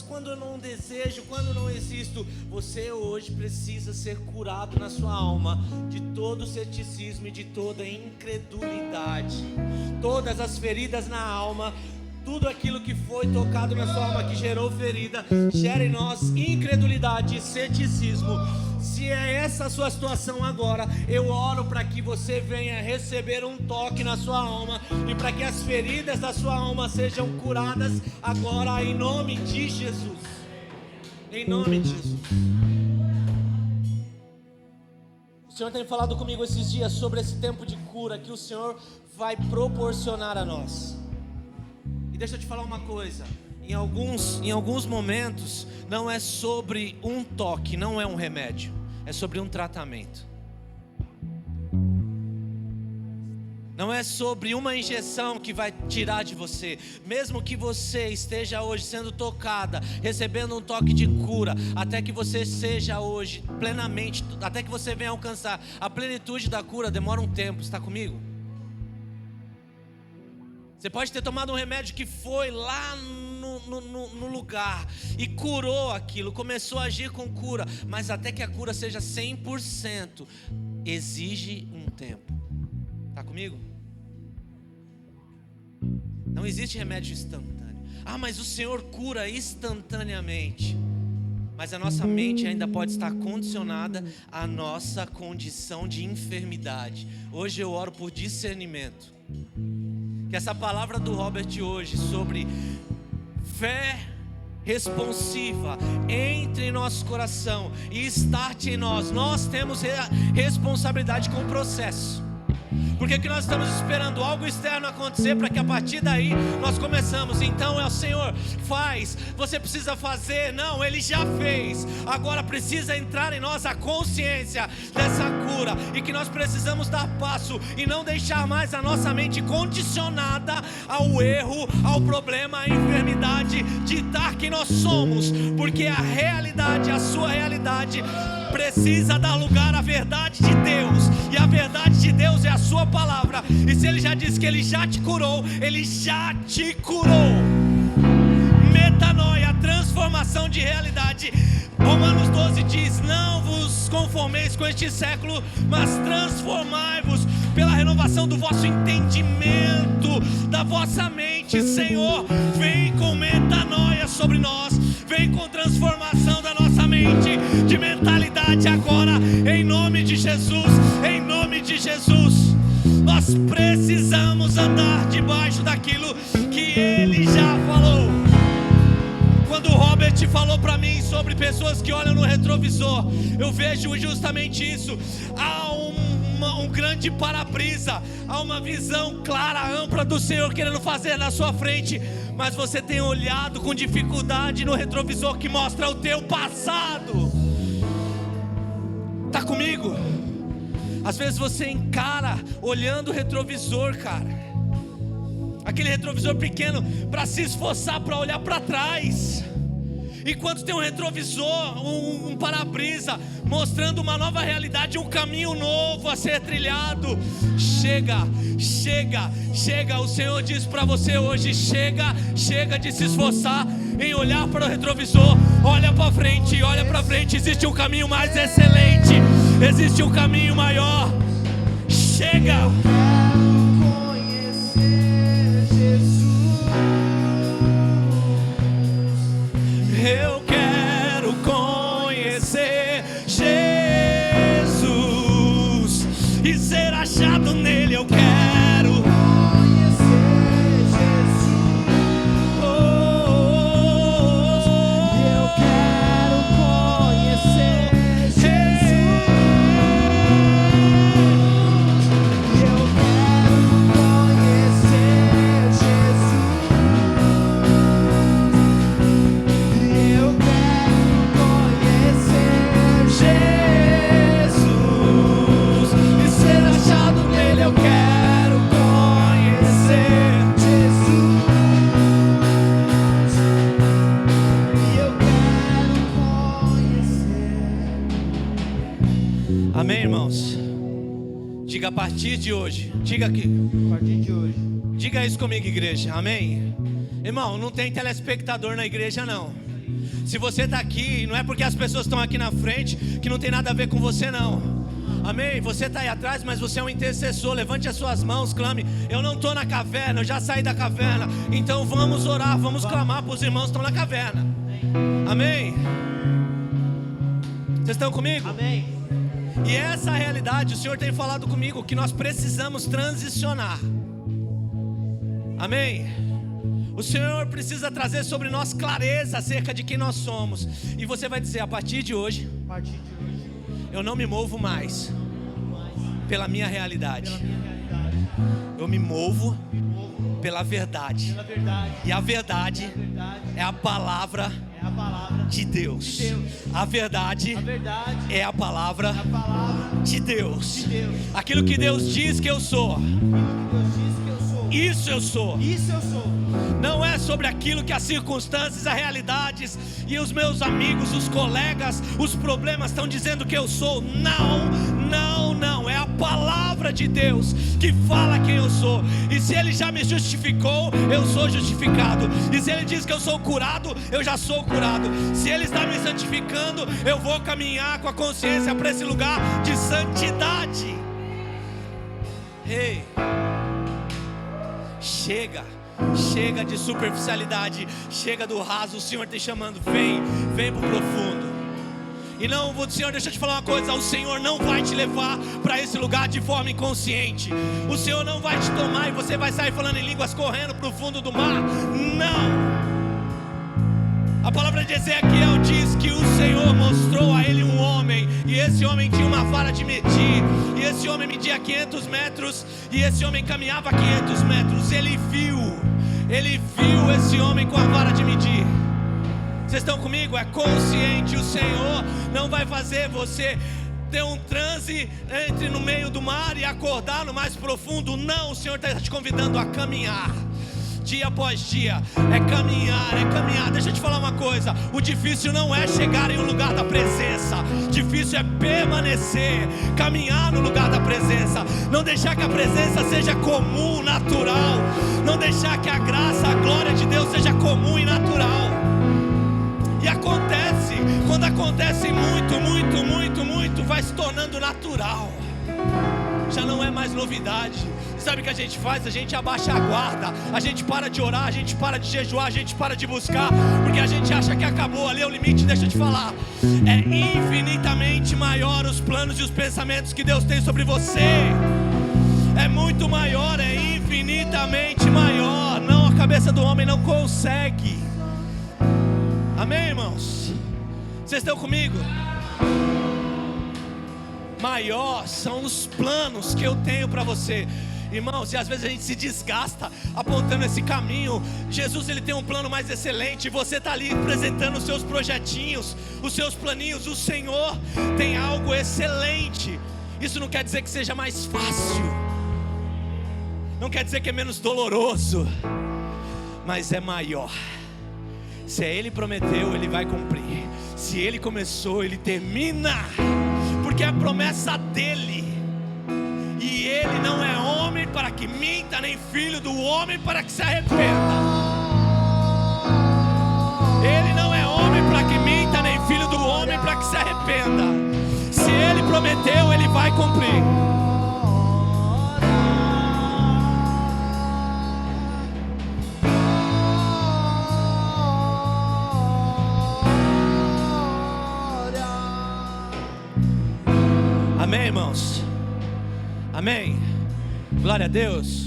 quando eu não desejo, quando não existo, você hoje precisa ser curado na sua alma de todo ceticismo e de toda incredulidade. Todas as feridas na alma, tudo aquilo que foi tocado na sua alma, que gerou ferida, gera em nós incredulidade e ceticismo. Se é essa a sua situação agora, eu oro para que você venha receber um toque na sua alma, e para que as feridas da sua alma sejam curadas agora, em nome de Jesus. Em nome de Jesus. O Senhor tem falado comigo esses dias sobre esse tempo de cura que o Senhor vai proporcionar a nós. E deixa eu te falar uma coisa, em alguns momentos não é sobre um toque, não é um remédio, é sobre um tratamento. Não é sobre uma injeção que vai tirar de você. Mesmo que você esteja hoje sendo tocada, recebendo um toque de cura, até que você seja hoje plenamente, até que você venha alcançar a plenitude da cura, demora um tempo. Está comigo? Você pode ter tomado um remédio que foi lá no lugar e curou aquilo, começou a agir com cura, mas até que a cura seja 100%, exige um tempo. Está comigo? Não existe remédio instantâneo. Ah, mas o Senhor cura instantaneamente. Mas a nossa mente ainda pode estar condicionada à nossa condição de enfermidade. Hoje eu oro por discernimento. Que essa palavra do Robert hoje sobre fé responsiva entre em nosso coração e start em nós. Nós temos responsabilidade com o processo. Porque que nós estamos esperando algo externo acontecer para que a partir daí nós começamos. Então é o Senhor, faz, você precisa fazer. Não, Ele já fez. Agora precisa entrar em nós a consciência dessa cura, e que nós precisamos dar passo e não deixar mais a nossa mente condicionada ao erro, ao problema, à enfermidade, ditar quem nós somos. Porque a realidade, a sua realidade, precisa dar lugar à verdade de Deus. E a verdade de Deus é a sua palavra. E se Ele já disse que Ele já te curou, Ele já te curou. Metanoia, transformação de realidade. Romanos 12 diz: não vos conformeis com este século, mas transformai-vos pela renovação do vosso entendimento, da vossa mente. Senhor, vem com metanoia sobre nós, vem com transformação da nossa mente, de mentalidade agora, em nome de Jesus, em nome de Jesus. Nós precisamos andar debaixo daquilo que Ele já falou. Quando o Robert falou para mim sobre pessoas que olham no retrovisor, eu vejo justamente isso. Há um grande para-brisa, há uma visão clara, ampla do Senhor querendo fazer na sua frente, mas você tem olhado com dificuldade no retrovisor que mostra o teu passado. Tá comigo? Às vezes você encara olhando o retrovisor, cara, aquele retrovisor pequeno, para se esforçar para olhar para trás. Enquanto tem um retrovisor, um para-brisa, mostrando uma nova realidade, um caminho novo a ser trilhado. Chega, chega, chega. O Senhor diz para você hoje: chega, chega de se esforçar em olhar para o retrovisor. Olha para frente, olha para frente. Existe um caminho mais excelente, existe um caminho maior. Chega. Eu quero conhecer Jesus e ser achado nele. Eu quero conhecer Jesus. Eu quero conhecer Jesus. Eu quero conhecer Jesus. E ser achado nele. Eu quero conhecer Jesus. E eu quero conhecer. Amém, irmãos? Diga: a partir de hoje. Diga aqui. A partir de hoje. Diga isso comigo, igreja. Amém? Irmão, não tem telespectador na igreja, não. Se você está aqui, não é porque as pessoas estão aqui na frente que não tem nada a ver com você, não. Amém? Você está aí atrás, mas você é um intercessor. Levante as suas mãos, clame: eu não estou na caverna, eu já saí da caverna. Então vamos orar, vamos clamar para os irmãos que estão na caverna. Amém? Vocês estão comigo? Amém. E essa realidade, o Senhor tem falado comigo, que nós precisamos transicionar. Amém? O Senhor precisa trazer sobre nós clareza acerca de quem nós somos. E você vai dizer: a partir de hoje, eu não me movo mais pela minha realidade. Eu me movo pela verdade. E a verdade é a palavra de Deus. A verdade é a palavra de Deus. Aquilo que Deus diz que eu sou, isso eu sou. Não é sobre aquilo que as circunstâncias, as realidades e os meus amigos, os colegas, os problemas estão dizendo que eu sou. Não, não, não. É a palavra de Deus que fala quem eu sou. E se Ele já me justificou, eu sou justificado. E se Ele diz que eu sou curado, eu já sou curado. Se Ele está me santificando, eu vou caminhar com a consciência para esse lugar de santidade. Ei, chega. Chega de superficialidade, chega do raso. O Senhor está chamando: vem, vem para o profundo. E não, Senhor, deixa eu te falar uma coisa: o Senhor não vai te levar para esse lugar de forma inconsciente. O Senhor não vai te tomar e você vai sair falando em línguas, correndo para o fundo do mar. Não. A palavra de Ezequiel diz que o Senhor mostrou a ele um homem, e esse homem tinha uma vara de medir, e esse homem media 500 metros, e esse homem caminhava 500 metros. Ele viu esse homem com a vara de medir. Vocês estão comigo? É consciente. O Senhor não vai fazer você ter um transe entre no meio do mar e acordar no mais profundo. Não, o Senhor está te convidando a caminhar. Dia após dia, é caminhar, é caminhar. Deixa eu te falar uma coisa: o difícil não é chegar em um lugar da presença, difícil é permanecer, caminhar no lugar da presença. Não deixar que a presença seja comum, natural. Não deixar que a graça, a glória de Deus seja comum e natural. E acontece, quando acontece muito, vai se tornando natural. Já não é mais novidade. Sabe o que a gente faz? A gente abaixa a guarda, a gente para de orar, a gente para de jejuar, a gente para de buscar, porque a gente acha que acabou, ali é o limite. Deixa eu te falar: é infinitamente maior os planos e os pensamentos que Deus tem sobre você. É muito maior, é infinitamente maior. Não, a cabeça do homem não consegue. Amém, irmãos? Vocês estão comigo? Maior são os planos que eu tenho para você. Irmãos, e às vezes a gente se desgasta apontando esse caminho. Jesus, Ele tem um plano mais excelente. Você está ali apresentando os seus projetinhos, os seus planinhos. O Senhor tem algo excelente. Isso não quer dizer que seja mais fácil, não quer dizer que é menos doloroso, mas é maior. Se Ele prometeu, Ele vai cumprir. Se Ele começou, Ele termina, porque é a promessa dEle. E Ele não é homem para que minta, nem filho do homem para que se arrependa. Ele não é homem para que minta, nem filho do homem para que se arrependa. Se Ele prometeu, Ele vai cumprir. Amém, irmãos? Amém? Glória a Deus.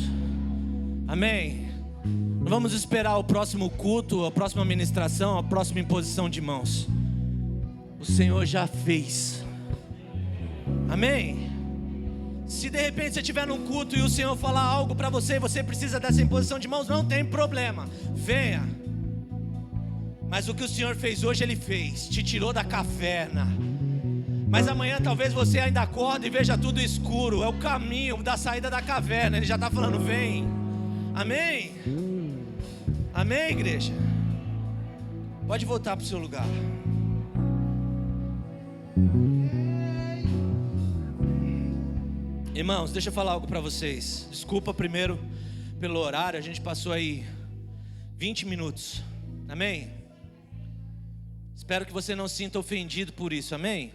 Amém. Não vamos esperar o próximo culto, a próxima ministração, a próxima imposição de mãos. O Senhor já fez. Amém? Se de repente você estiver num culto e o Senhor falar algo para você e você precisa dessa imposição de mãos, não tem problema, venha. Mas o que o Senhor fez hoje, Ele fez, te tirou da caverna. Mas amanhã talvez você ainda acorde e veja tudo escuro. É o caminho da saída da caverna. Ele já está falando, vem. Amém? Amém, igreja? Pode voltar para o seu lugar. Irmãos, deixa eu falar algo para vocês. Desculpa primeiro pelo horário. A gente passou aí 20 minutos. Amém? Espero que você não se sinta ofendido por isso. Amém?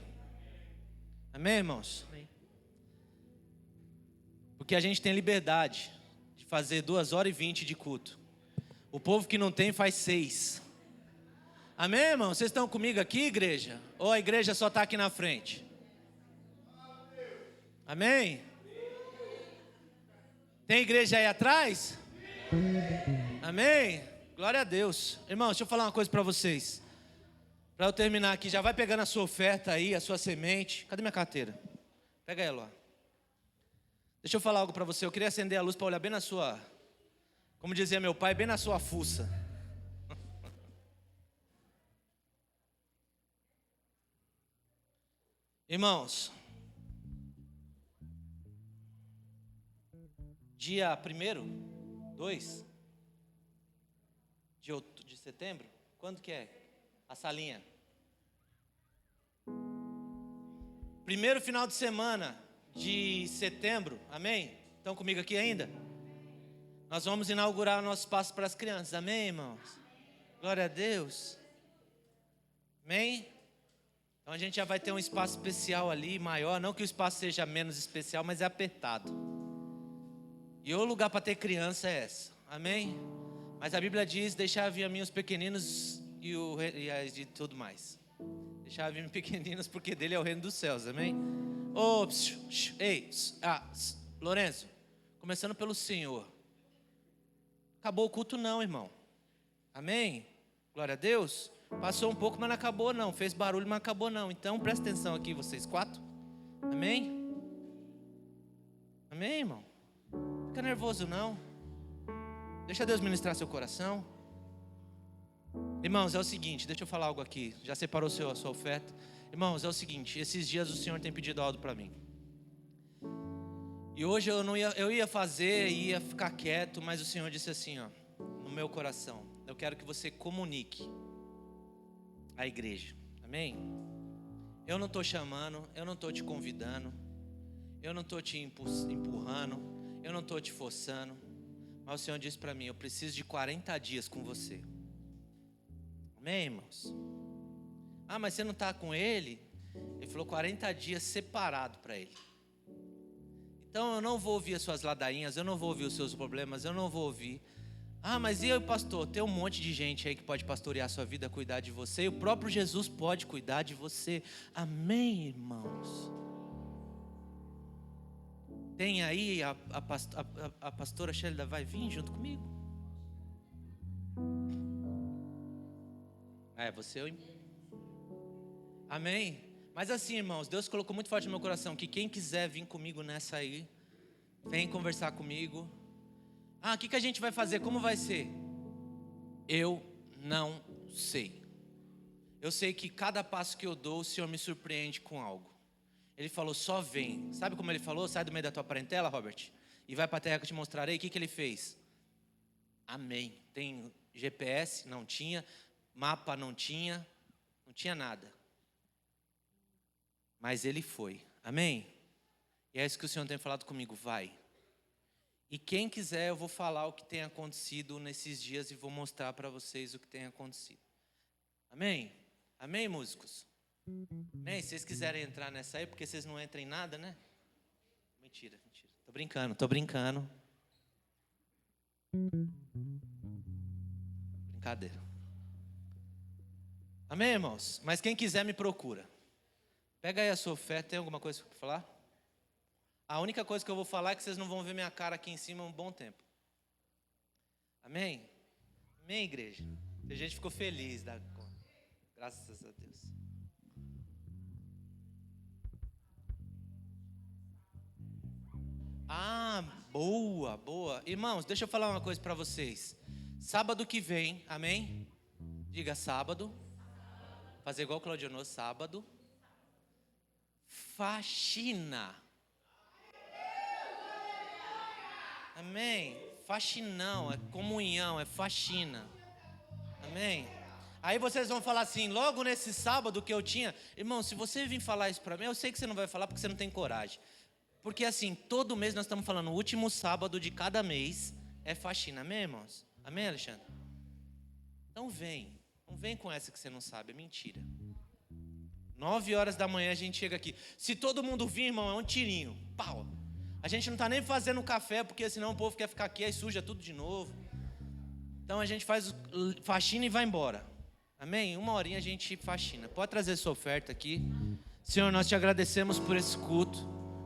Amém, irmãos? Amém. Porque a gente tem liberdade de fazer 2h20 de culto. O povo que não tem faz 6. Amém, irmãos? Vocês estão comigo aqui, igreja? Ou a igreja só está aqui na frente? Amém? Tem igreja aí atrás? Amém? Glória a Deus. Irmãos, deixa eu falar uma coisa para vocês. Para eu terminar aqui, já vai pegando a sua oferta aí, a sua semente. Cadê minha carteira? Pega ela, ó. Deixa eu falar algo para você. Eu queria acender a luz para olhar bem na sua, como dizia meu pai, bem na sua fuça. Irmãos, dia 1º, 2 de setembro, quando que é? A salinha. Primeiro final de semana de setembro, amém? Estão comigo aqui ainda? Nós vamos inaugurar o nosso espaço para as crianças, amém, irmãos? Glória a Deus. Amém? Então a gente já vai ter um espaço especial ali, maior. Não que o espaço seja menos especial, mas é apertado. E o lugar para ter criança é essa, amém? Mas a Bíblia diz, deixar vir a mim os pequeninos e tudo mais. Deixar vir pequeninos, porque dele é o reino dos céus, amém? Lourenço, começando pelo Senhor. Acabou o culto não, irmão. Amém? Glória a Deus. Passou um pouco, mas não acabou não. Fez barulho, mas não acabou não. Então presta atenção aqui, vocês 4. Amém? Amém, irmão? Fica nervoso não. Deixa Deus ministrar seu coração. Irmãos, é o seguinte, deixa eu falar algo aqui. Já separou a sua oferta? Irmãos, é o seguinte, esses dias o Senhor tem pedido algo para mim. E hoje eu ia fazer, ia ficar quieto, mas o Senhor disse assim, ó, no meu coração, eu quero que você comunique à igreja. Amém? Eu não estou chamando, eu não estou te convidando, eu não estou te empurrando, eu não estou te forçando, mas o Senhor disse para mim, eu preciso de 40 dias com você. Amém, irmãos? Ah, mas você não está com ele? Ele falou 40 dias separado para ele. Então eu não vou ouvir as suas ladainhas, eu não vou ouvir os seus problemas, eu não vou ouvir. Ah, mas e eu, pastor? Tem um monte de gente aí que pode pastorear a sua vida, cuidar de você. E o próprio Jesus pode cuidar de você. Amém, irmãos? Tem aí a pastora Shelda vai vir junto comigo? Você eu... Amém? Mas assim, irmãos, Deus colocou muito forte no meu coração que quem quiser vir comigo nessa aí, vem conversar comigo. Ah, o que a gente vai fazer? Como vai ser? Eu não sei. Eu sei que cada passo que eu dou, o Senhor me surpreende com algo. Ele falou, só vem. Sabe como ele falou? Sai do meio da tua parentela, Robert, e vai para a terra que eu te mostrarei. O que ele fez? Amém. Tem GPS? Não tinha. mapa não tinha nada. Mas ele foi, amém? E é isso que o Senhor tem falado comigo, vai. E quem quiser, eu vou falar o que tem acontecido nesses dias e vou mostrar para vocês o que tem acontecido. Amém? Amém, músicos? Amém? Se vocês quiserem entrar nessa aí, porque vocês não entram em nada, né? Mentira. Tô brincando. Brincadeira. Amém, irmãos? Mas quem quiser me procura. Pega aí a sua oferta, tem alguma coisa para falar? A única coisa que eu vou falar é que vocês não vão ver minha cara aqui em cima um bom tempo. Amém? Amém, igreja? A gente ficou feliz da conta. Graças a Deus. Ah, boa. Irmãos, deixa eu falar uma coisa para vocês. Sábado que vem, amém? Diga sábado. Fazer igual o Claudionô, sábado. Faxina. Amém? Faxinão, é comunhão, é faxina. Amém? Aí vocês vão falar assim, logo nesse sábado que eu tinha... Irmão, se você vir falar isso para mim, eu sei que você não vai falar porque você não tem coragem. Porque assim, todo mês nós estamos falando, o último sábado de cada mês é faxina. Amém, irmãos? Amém, Alexandre? Então vem. Não vem com essa que você não sabe, é mentira. 9 horas da manhã a gente chega aqui. Se todo mundo vir, irmão, é um tirinho. Pau. A gente não está nem fazendo café, porque senão o povo quer ficar aqui, aí suja tudo de novo. Então a gente faz faxina e vai embora. Amém? 1 horinha a gente faxina. Pode trazer sua oferta aqui. Senhor, nós te agradecemos por esse culto.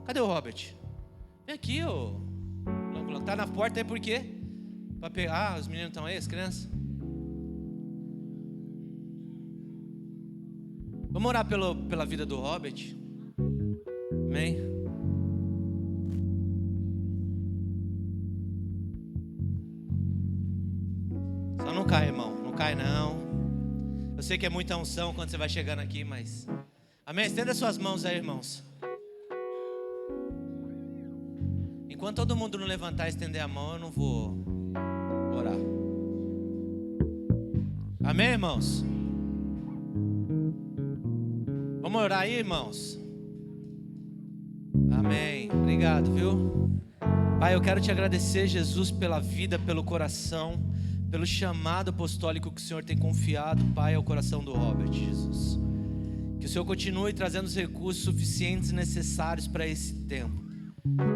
Cadê o Robert? Vem aqui, ô. Tá na porta aí por quê? Para pegar. Ah, os meninos estão aí, as crianças? Vamos orar pela vida do Robert. Amém? Só não cai, irmão. Não cai, não. Eu sei que é muita unção quando você vai chegando aqui, mas... Amém? Estenda suas mãos aí, irmãos. Enquanto todo mundo não levantar e estender a mão, eu não vou orar. Amém, irmãos? Vamos orar aí, irmãos? Amém. Obrigado, viu? Pai, eu quero te agradecer, Jesus, pela vida, pelo coração, pelo chamado apostólico que o Senhor tem confiado, Pai, ao coração do Robert, Jesus. Que o Senhor continue trazendo os recursos suficientes e necessários para esse tempo.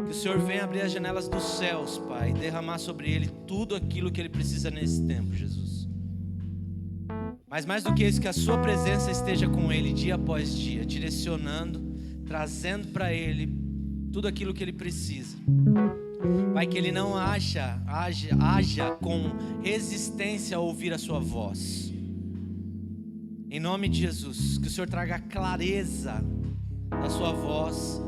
Que o Senhor venha abrir as janelas dos céus, Pai, e derramar sobre ele tudo aquilo que ele precisa nesse tempo, Jesus. Mas mais do que isso, que a sua presença esteja com ele dia após dia, direcionando, trazendo para ele tudo aquilo que ele precisa. Pai, que ele não haja com resistência a ouvir a sua voz. Em nome de Jesus, que o Senhor traga clareza da sua voz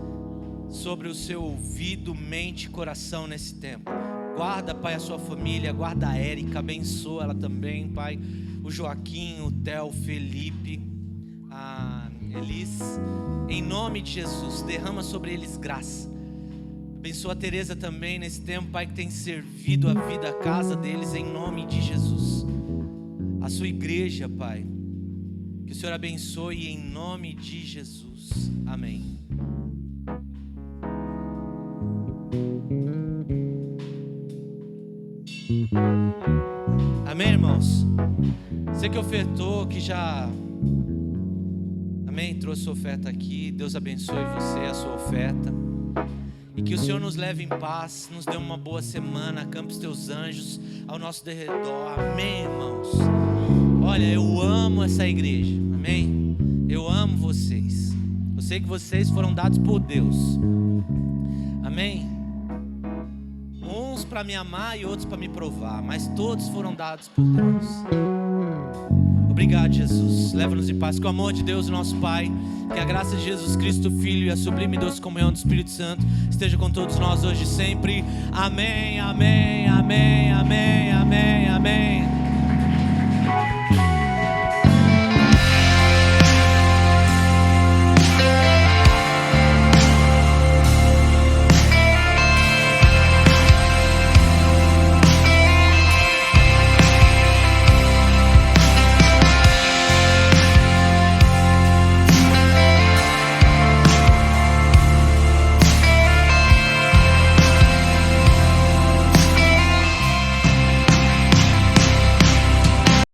sobre o seu ouvido, mente e coração nesse tempo. Guarda, Pai, a sua família, guarda a Érica, abençoa ela também, Pai. O Joaquim, o Theo, o Felipe, a Elis. Em nome de Jesus, derrama sobre eles graça. Abençoa a Tereza também nesse tempo, Pai, que tem servido a vida, a casa deles, em nome de Jesus. A sua igreja, Pai, que o Senhor abençoe em nome de Jesus. Amém. Amém, irmãos? Você que ofertou, que já... Amém? Trouxe sua oferta aqui. Deus abençoe você, a sua oferta. E que o Senhor nos leve em paz, nos dê uma boa semana, acampe os teus anjos ao nosso derredor. Amém, irmãos? Olha, eu amo essa igreja. Amém? Eu amo vocês. Eu sei que vocês foram dados por Deus. Amém? Uns para me amar e outros para me provar, mas todos foram dados por Deus. Obrigado, Jesus. Leva-nos em paz. Com o amor de Deus, nosso Pai, que a graça de Jesus Cristo, Filho, e a sublime e doce comunhão do Espírito Santo esteja com todos nós hoje e sempre. Amém, amém, amém, amém, amém, amém.